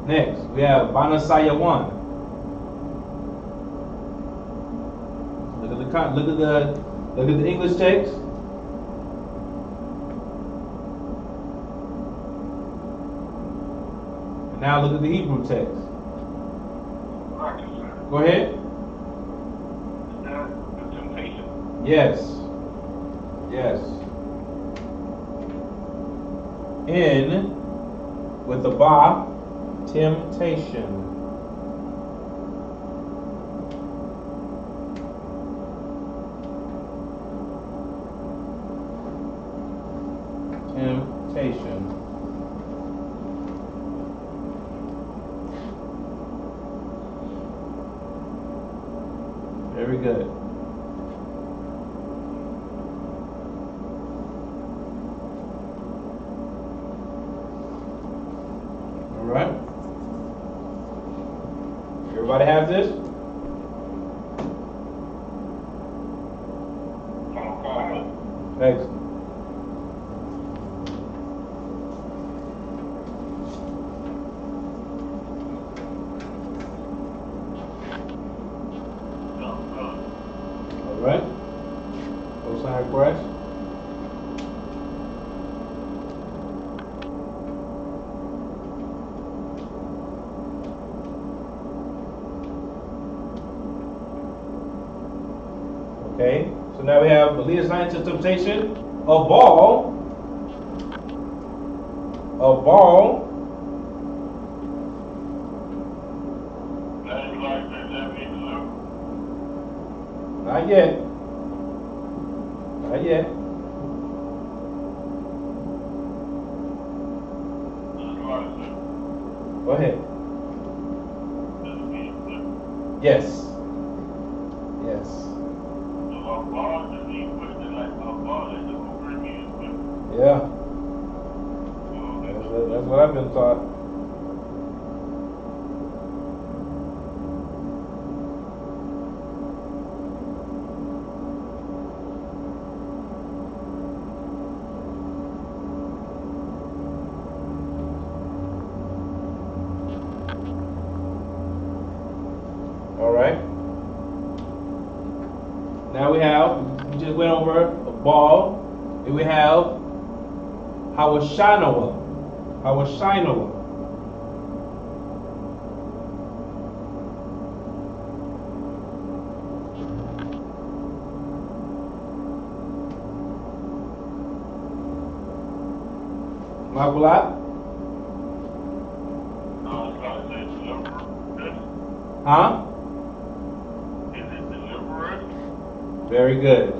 Next, we have Banasaya 1. Look at the English text. Now look at the Hebrew text. Go ahead. Yes. In with the ba, temptation. Temptation. Very good. All right. Everybody have this? Excellent. now we have lead us not into temptation. A ball. A ball. Not yet. Not yet. Go ahead. Yes. Yes. Yeah. That's what I've been taught. All right. Now we just went over a ball, and we have Hawashinawa. Hawashinawa. Magulat? Huh? Is it deliberate? Very good.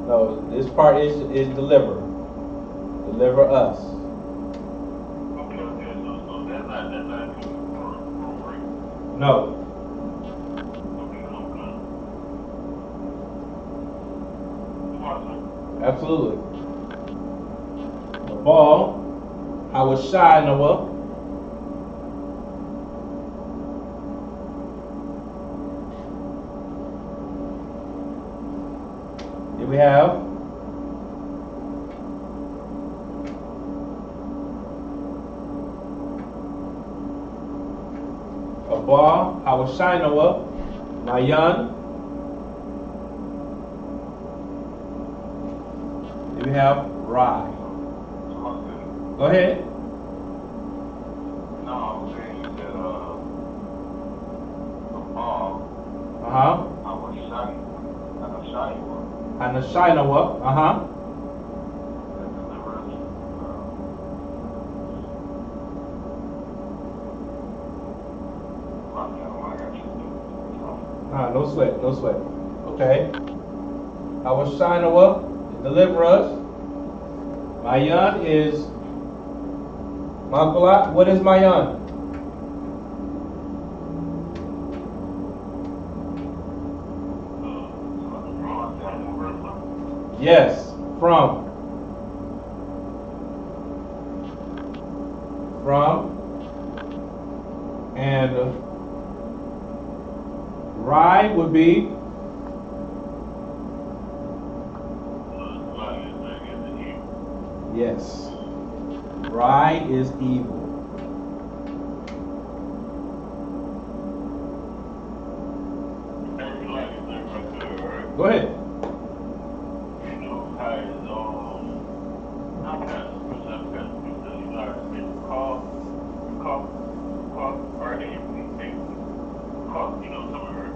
No, this part is deliver. Deliver us. Okay, so that's not right? No. Okay. Absolutely. The ball, Hawashinawa. Here we have a ball, Hawashinawa, Mayan. Here we have Rai. Go ahead. No, I'm saying you said the ball. Hanashinawa. No sweat, no sweat. Okay. Hawashinawa, deliver us. Mayan is Makulat. What is Mayan? Yes, from. And Rai would be yes. Rai is evil. Go ahead.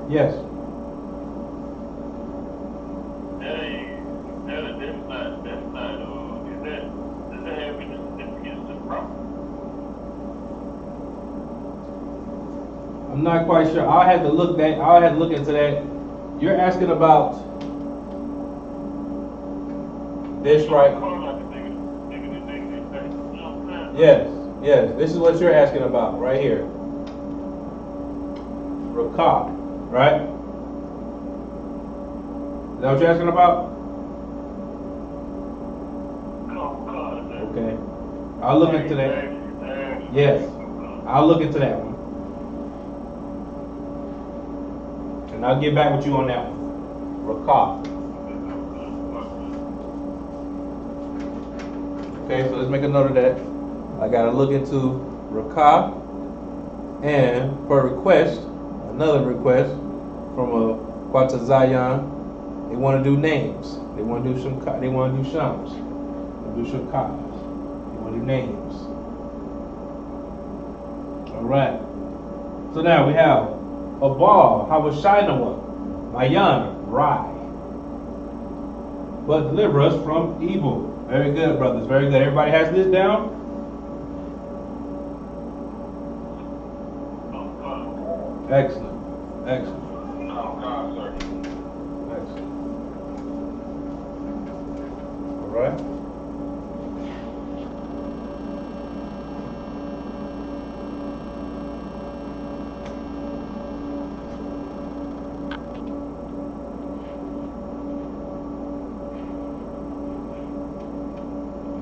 Yes. I'm not quite sure. I'll have to look into that. You're asking about this, right? Yes. This is what you're asking about right here. Rakah, right? Is that what you're asking about? Okay. I'll look into that. Yes. I'll look into that one. And I'll get back with you on that one. Rakah. Okay, so let's make a note of that. I gotta look into Rakah, and per request, another request from a Quatazayan, they want to do names. They want to do some. They want to do shams. They want to do shakkas. They want to do names. All right. So now we have a ball, Habashinawa, Mayan, Rai. But deliver us from evil. Very good, brothers. Very good. Everybody has this down? Excellent. Excellent. Excellent. All right.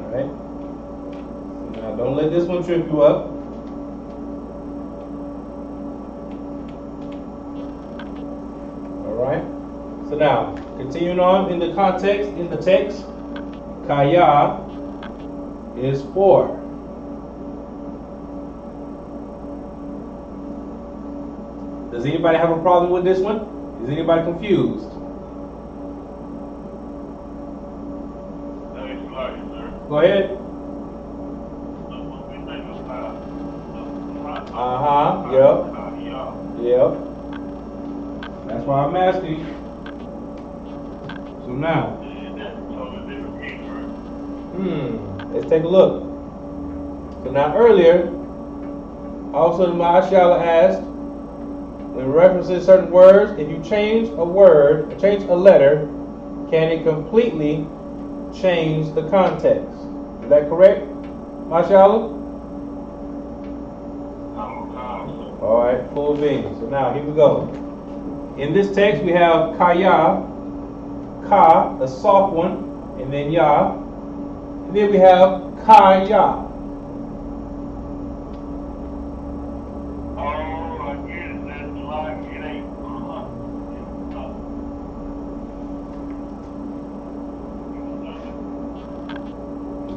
Alright. Now don't let this one trip you up. Alright. So now, continuing on in the context, in the text, Kaya is 4. Does anybody have a problem with this one? Is anybody confused? Go ahead. Yep. Yep. That's why I'm asking. So now. Let's take a look. So now earlier, also Mashallah asked, when referencing certain words, if you change a word, change a letter, can it completely change the context? Is that correct, Mashallah? Alright, full beans. So now here we go. In this text we have Kaya, Ka, a soft one, and then Ya. And then we have Kaya.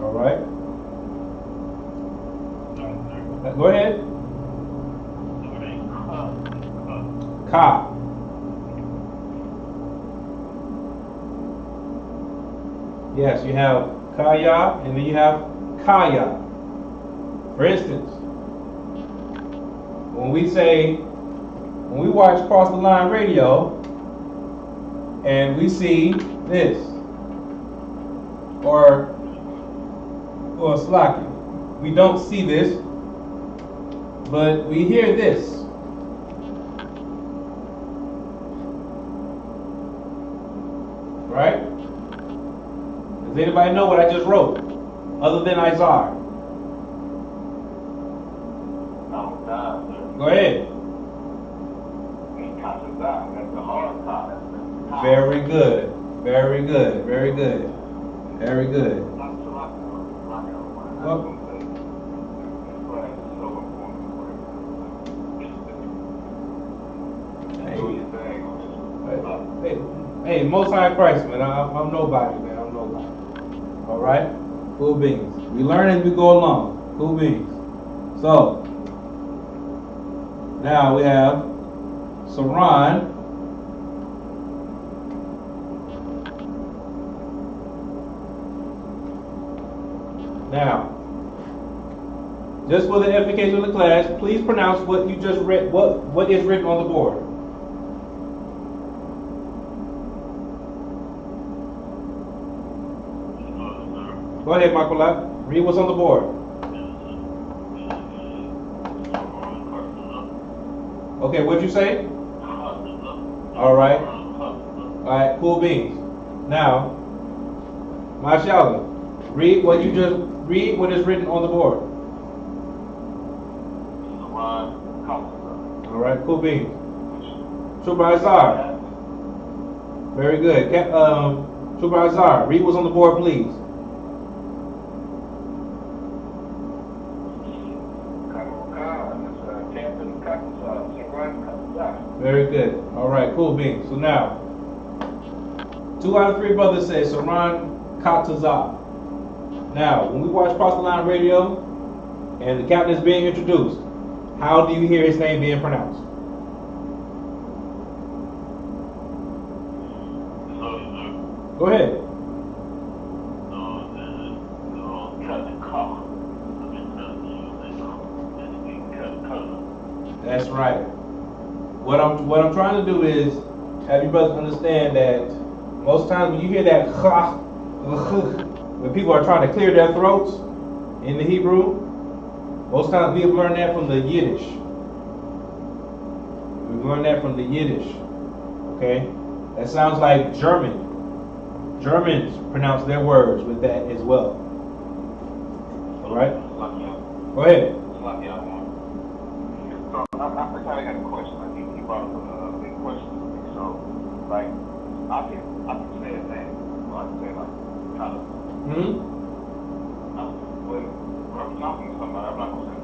Alright. Go ahead. Ka. Yes, you have Kaya and then you have Kaya. For instance, when we watch Cross the Line Radio and we see this, or Slaki, we don't see this, but we hear this. Right? Does anybody know what I just wrote? Other than Isaiah? Go ahead. Very good. Very good. Very good. Very good. Well, hey, Most High Christ, man. I'm nobody, man. I'm nobody. All right? Cool beans. We learn as we go along. Cool beans. So, now we have Saran. Now, just for the edification of the class, please pronounce what you just read, what is written on the board. Go ahead, Makola. Read what's on the board. Okay, what'd you say? All right. All right, cool beans. Now, Mashallah, read what is written on the board. All right, cool beans. Shubha Azar. Very good. Shubha Azar, read what's on the board, please. Very good. All right, cool beans. So now, 2 out of 3 brothers say Saran Katazah. Now, when we watch Cross the Line Radio and the captain is being introduced, how do you hear his name being pronounced? Go ahead. That's right. trying to do is have you brothers understand that most times when you hear that when people are trying to clear their throats in the Hebrew, most times we've learned that from the Yiddish. We've learned that from the Yiddish. Okay? That sounds like German. Germans pronounce their words with that as well. Alright? Go ahead. So I kind of had a question. Like you brought up a big question to me. So, like, I can say a name. Well, I can say like kind of. But when I'm talking to somebody, I'm not gonna say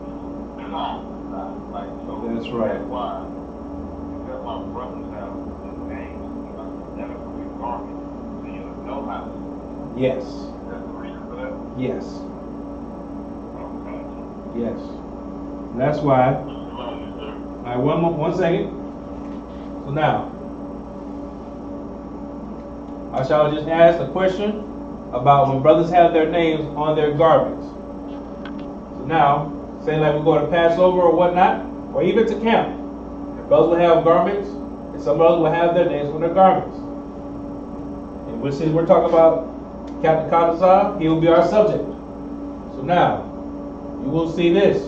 like so. That's right. Why? Because my brothers have the names, that are pretty garment. So you know how to. Yes. That's the reason for that. Yes. Okay. Yes. And that's why. Alright, one second. So now, I shall just ask a question about when brothers have their names on their garments. So now, say like we go to Passover or whatnot, or even to camp. The brothers will have garments, and some brothers will have their names on their garments. And since we're talking about Captain Qadash, he will be our subject. So now, you will see this.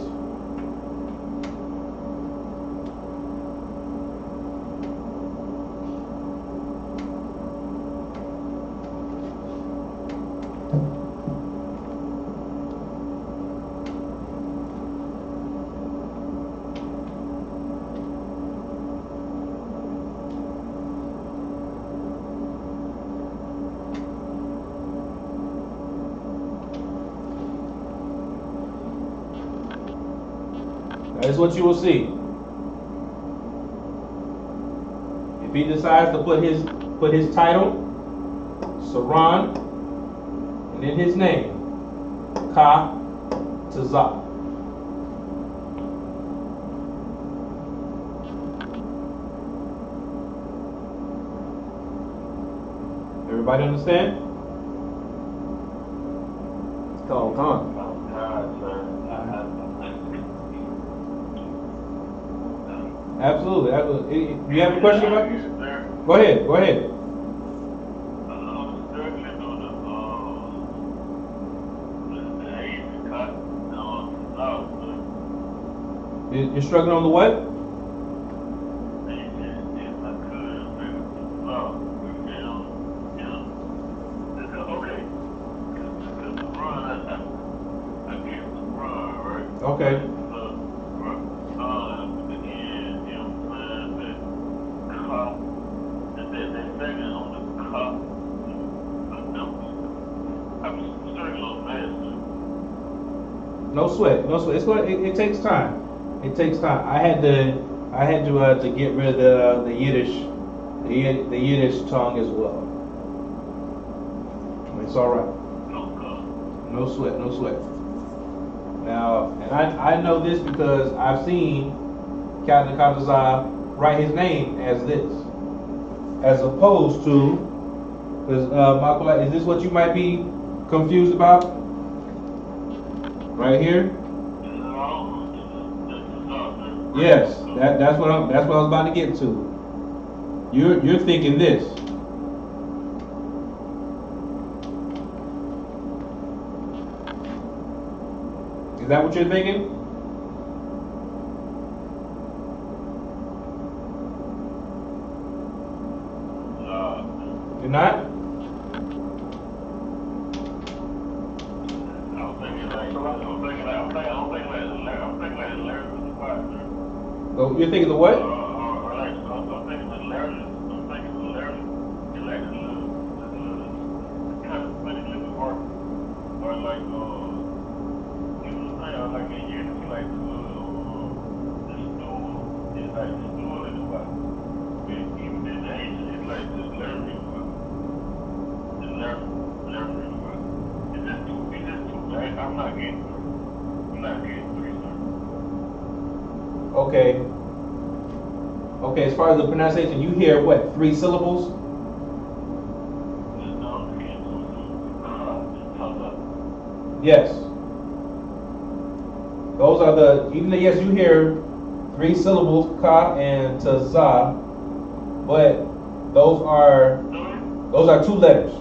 That is what you will see. If he decides to put his title, Saran, and then his name, Qadash. Everybody understand? It's called Khan. Absolutely. Do you have a question about this? Go ahead. I'm struggling on the age cut on You're struggling on the what? Okay. No sweat. It takes time. It takes time. I had to get rid of the Yiddish, the Yiddish tongue as well. It's all right. No sweat. Now, and I know this because I've seen Captain Qadash write his name as this, as opposed to, because Michael, is this what you might be confused about? Right here? Yes, that's what I was about to get to. You're thinking this. Is that what you're thinking? You're not? So you're thinking the what? Okay, as far as the pronunciation, you hear what, 3 syllables? Yes. Those are yes, you hear 3 syllables, ka and taza, but those are 2 letters.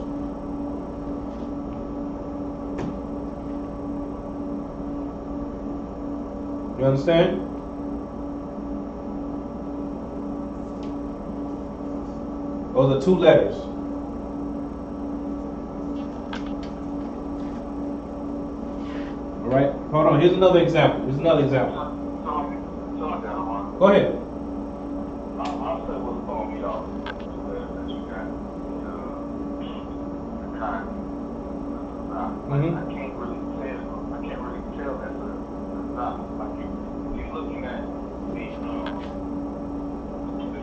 You understand? Those are 2 letters. All right. Hold on. Here's another example. So, Go ahead. I'll say what's throwing me off that you got the kind. Mm-hmm. I can't really tell that's a stop. Like you looking at the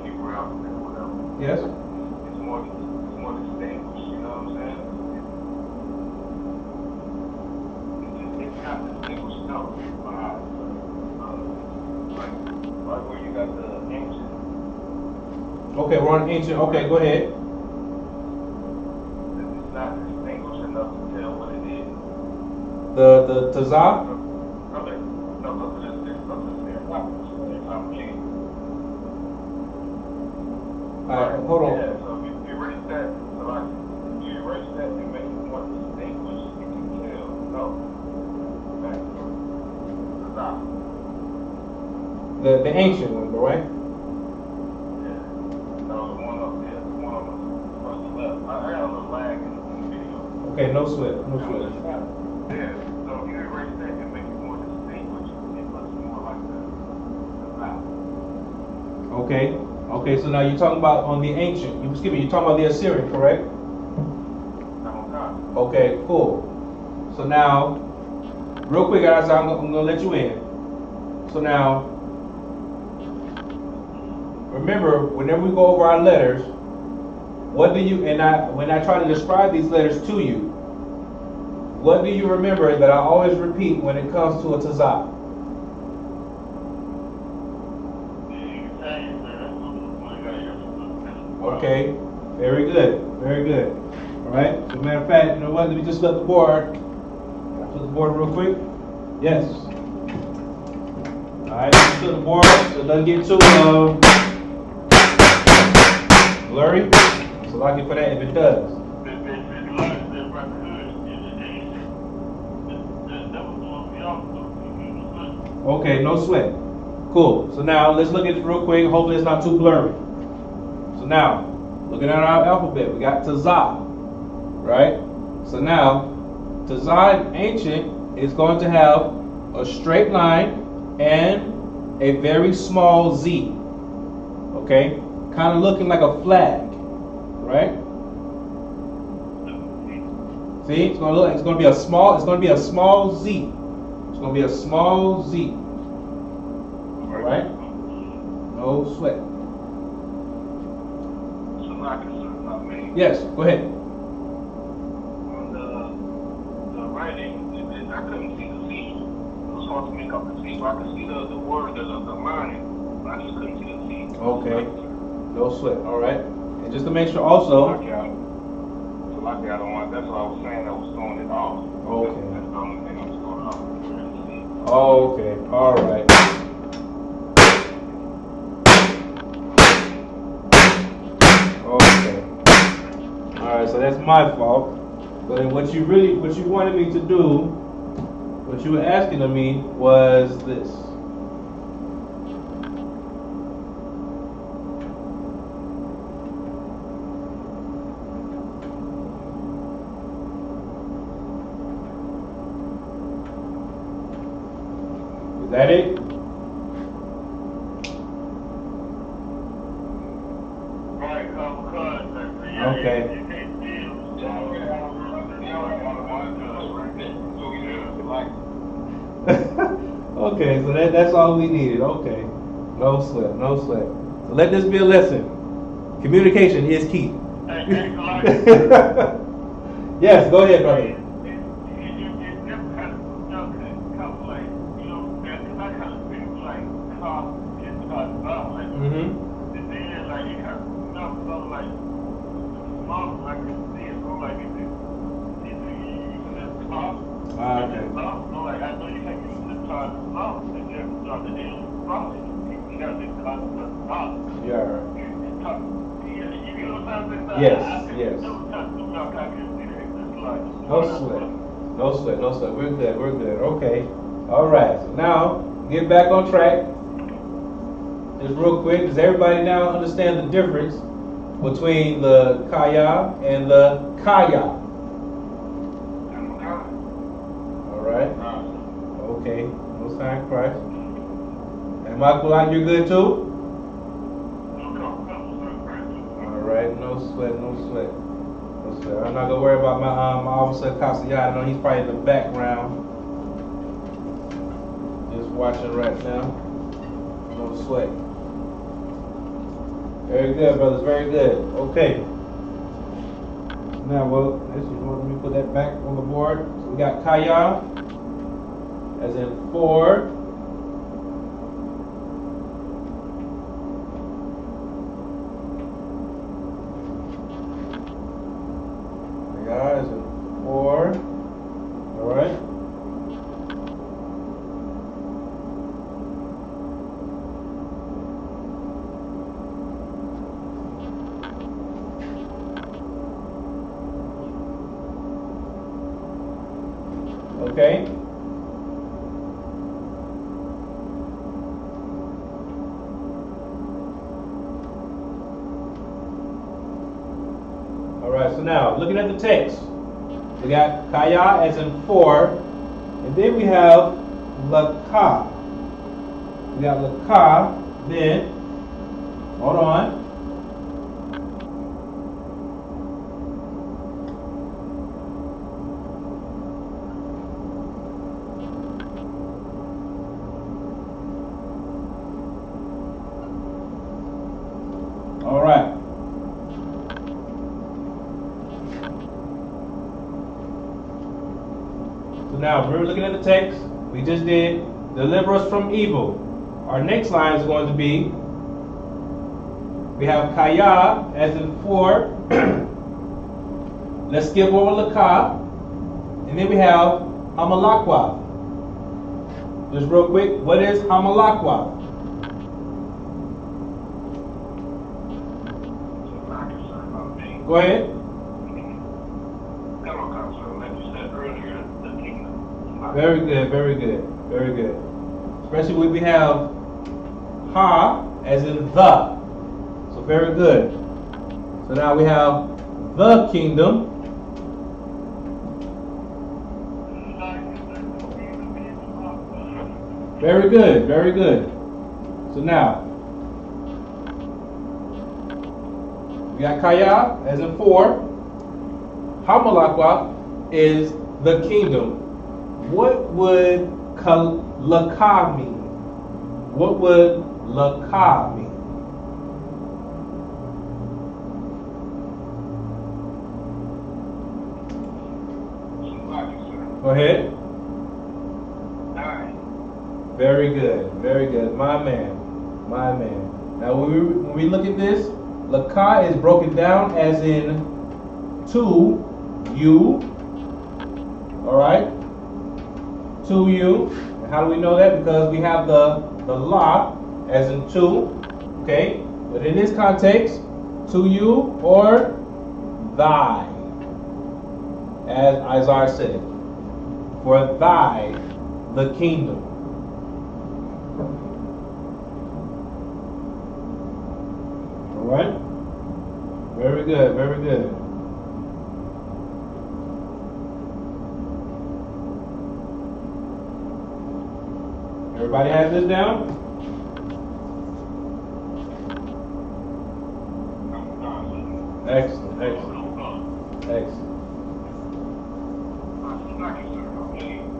Hebrew alphabet or whatever. Yes. It's more distinguished. You know what I'm saying? It's not distinguished enough. Like where you got the ancient. Okay, we're on ancient. Okay, go ahead. It's not distinguished enough to tell what it is. The Tazah? Hold on. Yeah, so if you erase that, it makes it more distinguished. You can tell. No. The ancient one, right? Yeah. No, the one up there. The one on the left. I got a little lag in the video. Okay, no sweat. No sweat. Yeah. So if you erase that, it makes it more distinguished. It looks more like the map. Okay. Okay, so now you're talking about on the ancient. You're talking about the Assyrian, correct? Okay, cool. So now, real quick, guys, I'm gonna let you in. So now, remember, whenever we go over our letters, what do you, when I try to describe these letters to you, what do you remember that I always repeat when it comes to a Tazah? Okay, very good, very good. All right, so matter of fact, you know what, let me just flip the board. Can I flip the board real quick? Yes. All right, let's flip the board so it doesn't get too blurry. So like it for that if it does. Okay, no sweat. Cool. So now let's look at it real quick. Hopefully it's not too blurry. So now, looking at our alphabet, we got Tazah, right? So now, Tazah in ancient is going to have a straight line and a very small Z. Okay? Kind of looking like a flag, right? See, it's going to be a small Z. It's going to be a small Z. All right? No sweat. Yes, go ahead. On the writing, I couldn't see the Z. It was hard to make up the Z. So I could see the word, the line, but I just couldn't see the Z. Okay. No sweat. All right. And just to make sure also. So lucky I don't want. That's what I was saying. I was throwing it off. Okay. That's the only thing I was throwing off. Oh, okay. All right. Okay. All right. So that's my fault. But what you wanted me to do, what you were asking of me was this. Is that it? Okay. Okay, so that's all we needed. Okay. No sweat, no sweat. So let this be a lesson. Communication is key. Yes, go ahead, brother. Yes, yes. No No sweat. No sweat, no sweat. We're good, we're good. Okay. All right. So now, get back on track. Just real quick, does everybody now understand the difference between the kaya and the kaya? All right. Okay. No sign Christ. And Michael, you're good too? All right. No sweat, no sweat. No sweat. I'm not going to worry about my officer Kasaya. I know he's probably in the background. Just watching right now. No sweat. Very good, brothers. Very good. Okay. Now, well, this is let me put that back on the board. So we got kaya, as in 4. Kaya as in 4. All right. Okay. All right, so now looking at the text, we got kaya as in 4, and then we have laka. We got laka, then, hold on. All right. So now, we're looking at the text. We just did deliver us from evil. Our next line is going to be, we have kaya as in 4. Let's skip over laka. And then we have hamalakwa. Just real quick, what is hamalakwa? Go ahead. Very good, very good, very good. Especially when we have ha as in the. So very good. So now we have the kingdom. Very good, very good. So now, we got kaya as in 4. Hamalakwa is the kingdom. What would laka mean? What would laka mean? Go ahead. Very good, very good. My man, my man. Now when we look at this, laka is broken down as in 2 you. All right. 2u. And how do we know that? Because we have the la as in 2. Okay. But in this context, 2u or thy, as Isaiah said, for thy the kingdom. All right. Very good. Very good. Everybody has this down? Excellent, excellent, excellent.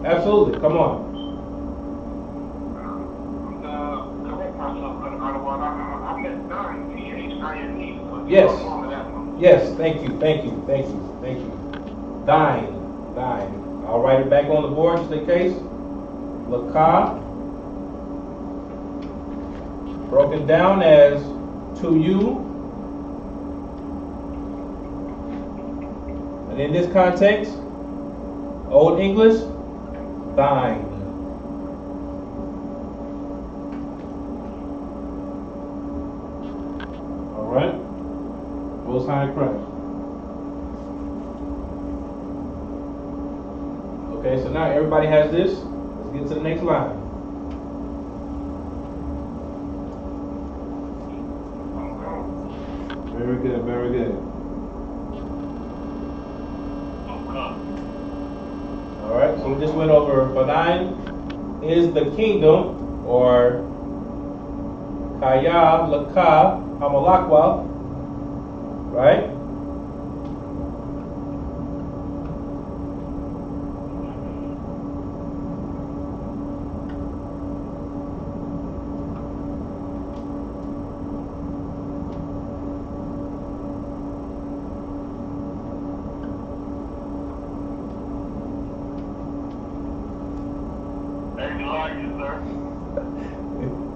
Absolutely, come on. Yes, yes, thank you, thank you, thank you, thank you. Thine, thine. I'll write it back on the board just in case. Laka. Broken down as to you. And in this context, Old English, thine. All right. Most High in Christ. Okay, so now everybody has this. Let's get to the next line. Very good, very good. Alright, so we just went over for thine is the kingdom, or Kaya Laka Hamalakwa, right?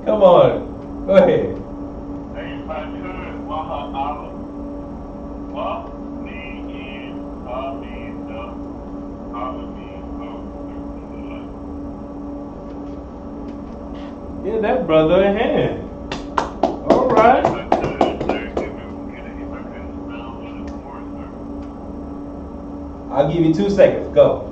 Come on, go ahead. Give that brother a hand. All right. I'll give you 2 seconds. Go.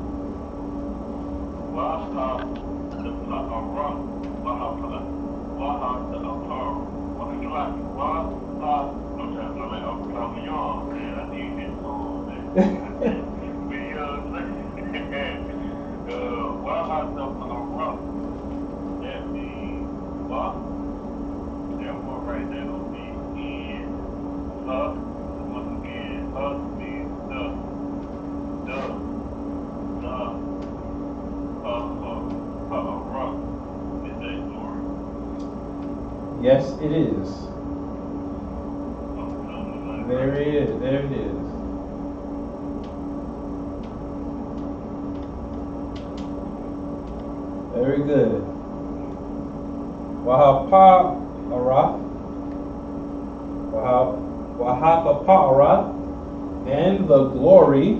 Yes, it is. There it is. There it is. Very good. Wahapa'ara. Wahapa'ara. And the glory.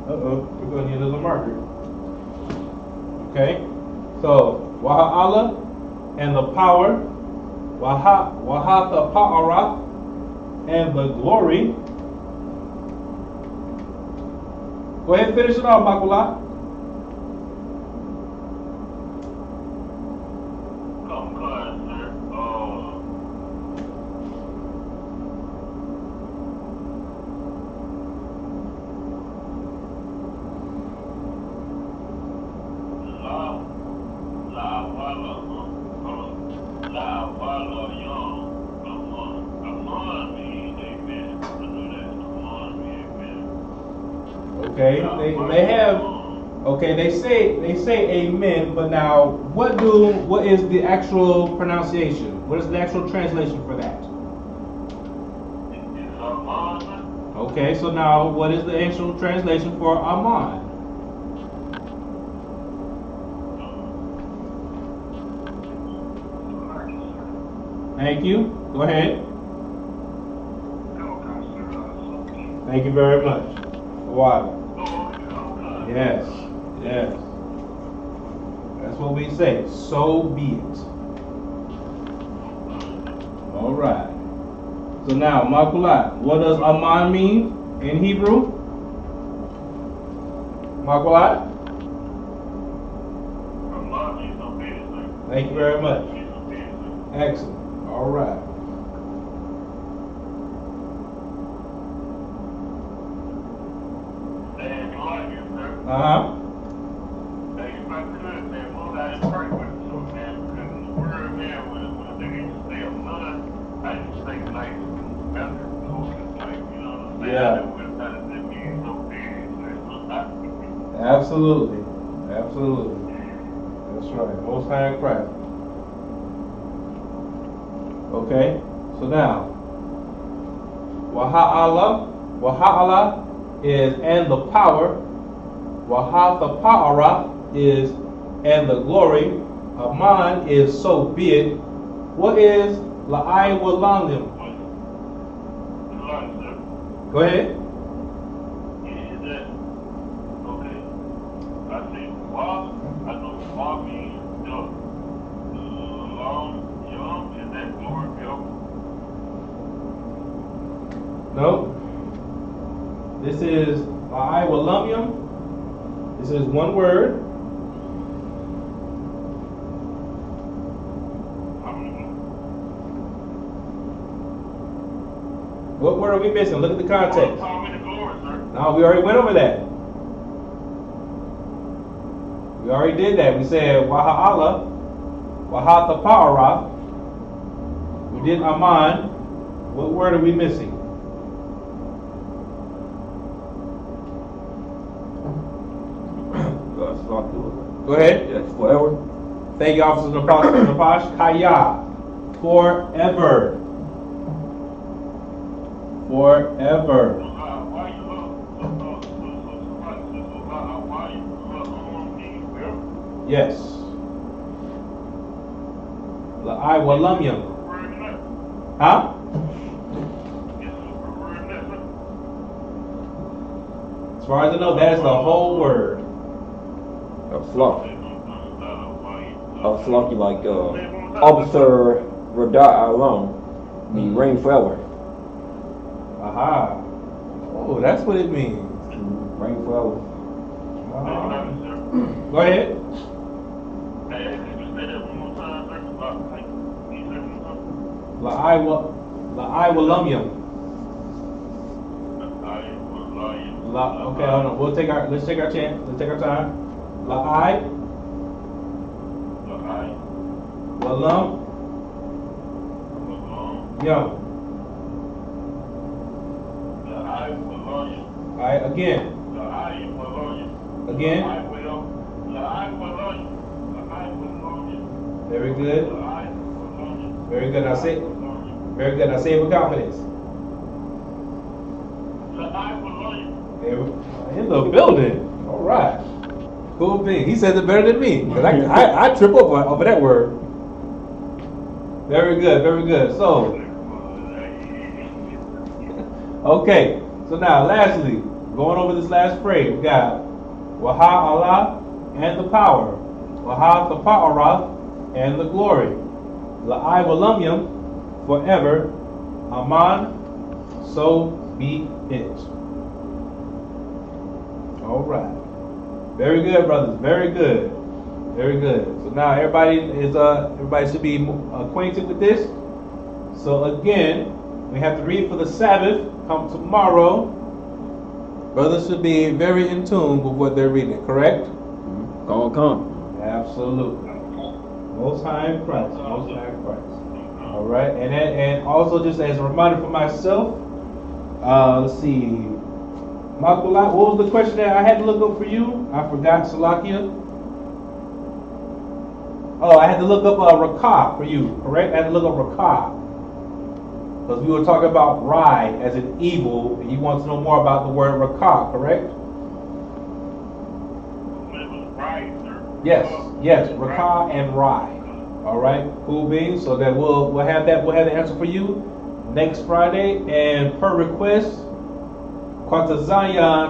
We're going to need another marker. Okay? So, Waha'ala and the power, Wahatha Pa'ara and the glory. Go ahead and finish it off, Makula. Okay, they have. Okay, they say amen, but now what is the actual pronunciation? What is the actual translation for that? Okay, so now what is the actual translation for Aman? Thank you. Go ahead. Thank you very much. Water. Yes, yes. That's what we say. So be it. All right. So now, Makulat, what does Aman mean in Hebrew? Makulat? Thank you very much. Excellent. All right. Uh-huh. Yeah. Absolutely. Absolutely. That's right. Most High in Christ. Okay. So now, Waha'ala is and the power. Wahatha Pa'ara is and the glory. Aman is so be it. What is La'ai Walandim? Go ahead. Law means Yum, is that glory milk? No. This is Iwalumyum. This is one word. What word are we missing? Look at the context. No, we already went over that. We already did that. We said Waha'ala, Wahatha Pa'ara. We did Aman. What word are we missing? Go ahead. Yes, forever. Thank you, Officer Napash. Kaya. Forever. Forever. Yes. La'ai-walumyum. Huh? As far as I know, that is the whole word. Sloth. Sloth, like Officer Radat alone. Mean reign forever. Aha. Oh, that's what it means. Reign forever. Go ahead. La'ai-walumyum. Okay, hold on. Let's take our chance. Let's take our time. La'ai. Walum. Yum. Alright, again. Again. Very good. Very good. I say. Very good. I say it with confidence. In the building. All right. Cool thing. He says it better than me. Because I trip over that word. Very good. Very good. So. Okay. So now, lastly, going over this last phrase, we got Waha-Allah and the power. Waha the Pa'ara and the glory. La'ai-walumyum, forever. Aman, so be it. All right. Very good, brothers. Very good. Very good. So now everybody should be acquainted with this. So again, we have to read for the Sabbath. Come tomorrow. Brothers should be very in tune with what they're reading, correct? Gonna come. Absolutely. Most High in Christ. Most High in Christ. All right. And also just as a reminder for myself, let's see. Makula, what was the question that I had to look up for you? I forgot, Salakia. Oh, I had to look up Rakah for you, correct? I had to look up Rakah. Because we were talking about Rai as an evil, and you want to know more about the word Rakah, correct? Yes, Rakah and Rai. All right, cool beans. So that we'll have the answer for you next Friday. And per request, Qadash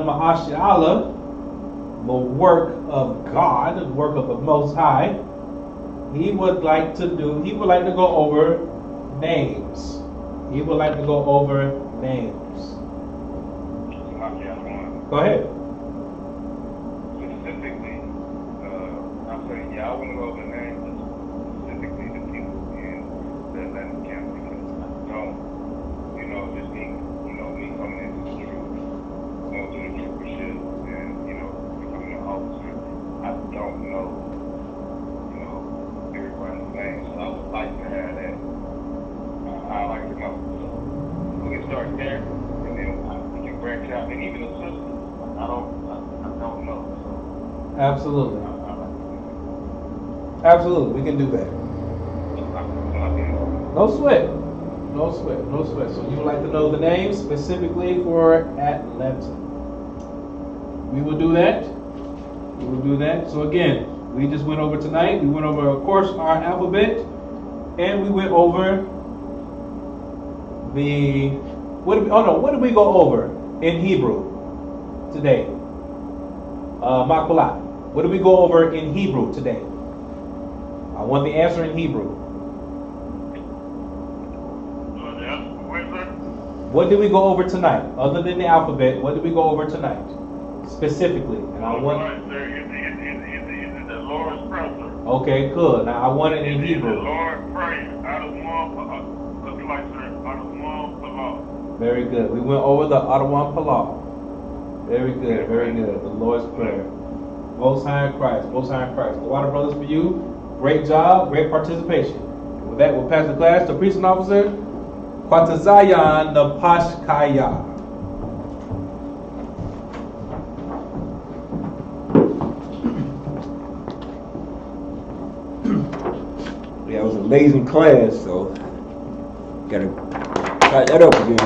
Ma'ashi'Allah, the work of God, the work of the Most High, he would like to go over names. He would like to go over names. Go ahead. Specifically, I'm saying, I want to go over names, specifically the people in the Atlanta camp, because I don't, just me coming into the truth, going through the troopership, and, becoming an officer, I don't know, everybody's name, so I would like to have that. I like to know. So we can start there, and then we can branch out, and even the sisters, I don't know. So Absolutely. Absolutely, we can do that. No sweat. So you would like to know the names specifically for Atlanta. We will do that. So again, we just went over tonight. We went over, of course, our alphabet, and we went over what did we go over in Hebrew today? Makbalah. What did we go over in Hebrew today? I want the answer in Hebrew. What did we go over tonight? Other than the alphabet, what did we go over tonight? Specifically. And I want. It's the Lord's Prayer. Okay, good. Now I want it in Hebrew. The Lord's Prayer out of one Palau. Very good. We went over the Adawan Palau. Very good, very good. The Lord's Prayer. Most High in Christ, Most High in Christ. The Water Brothers for you. Great job, great participation. With that, we'll pass the class to Priest and Officer Qadash Napashkaya. Yeah, it was an amazing class, so gotta tighten that up again.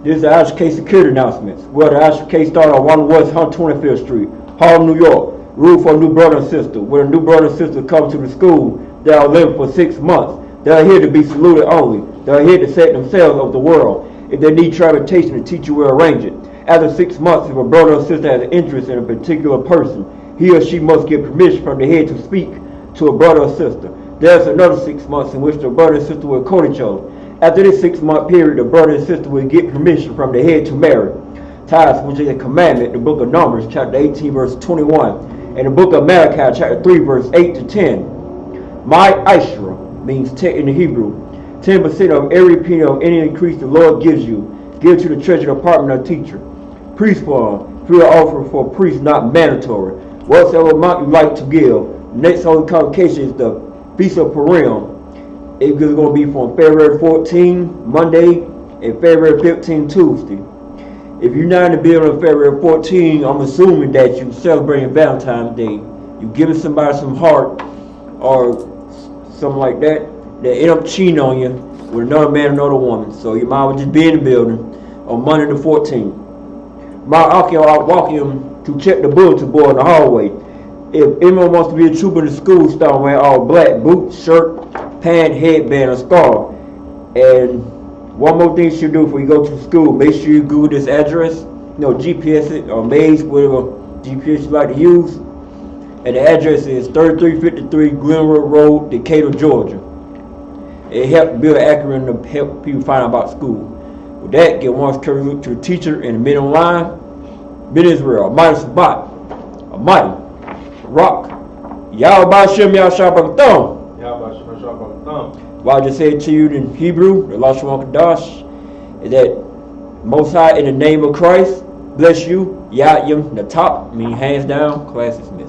This is the ISUPK security announcements. Well, the ISUPK started on 1 West 125th Street, Harlem, New York. Rule for a new brother and sister. When a new brother and sister come to the school, they are living for 6 months. They are here to be saluted only. They are here to set themselves of the world. If they need transportation, the teacher will arrange it. After 6 months, if a brother or sister has an interest in a particular person, he or she must get permission from the head to speak to a brother or sister. There's another 6 months in which the brother and sister will court each other. After this 6 month period, the brother and sister will get permission from the head to marry. Tithes, which is a commandment, the book of Numbers, chapter 18, verse 21, and the book of Malachi, chapter 3, verse 8 to 10. My Ishra means 10 in the Hebrew. 10% of every penny of any increase the Lord gives you, give to the treasury department or teacher. Priest fund, free offering for priests not mandatory. Whatsoever amount you like to give. Next holy convocation is the Feast of Purim. It's going to be from February 14, Monday, and February 15, Tuesday. If you're not in the building on February 14, I'm assuming that you're celebrating Valentine's Day. You're giving somebody some heart or something like that, they end up cheating on you with another man or another woman. So you might as well just be in the building on Monday the 14th. I'll walk him to check the bulletin board in the hallway. If anyone wants to be a trooper in the school, start wearing all black, boots, shirt, pant, headband, or scarf. And one more thing you should do before you go to school, make sure you Google this address, GPS it, or Maze, whatever GPS you like to use. And the address is 3353 Glenwood Road, Decatur, Georgia. It helps build accurate and help people find out about school. With that, get one's courage to the teacher and the men online. Ben Israel, Almighty Sabbat, Almighty, Rock, Yahweh Shem Yahshua What I just said to you in Hebrew, the Lashawan Qadash, is that Most High in the name of Christ, bless you, Yah Yim, the top, meaning hands down, class is made.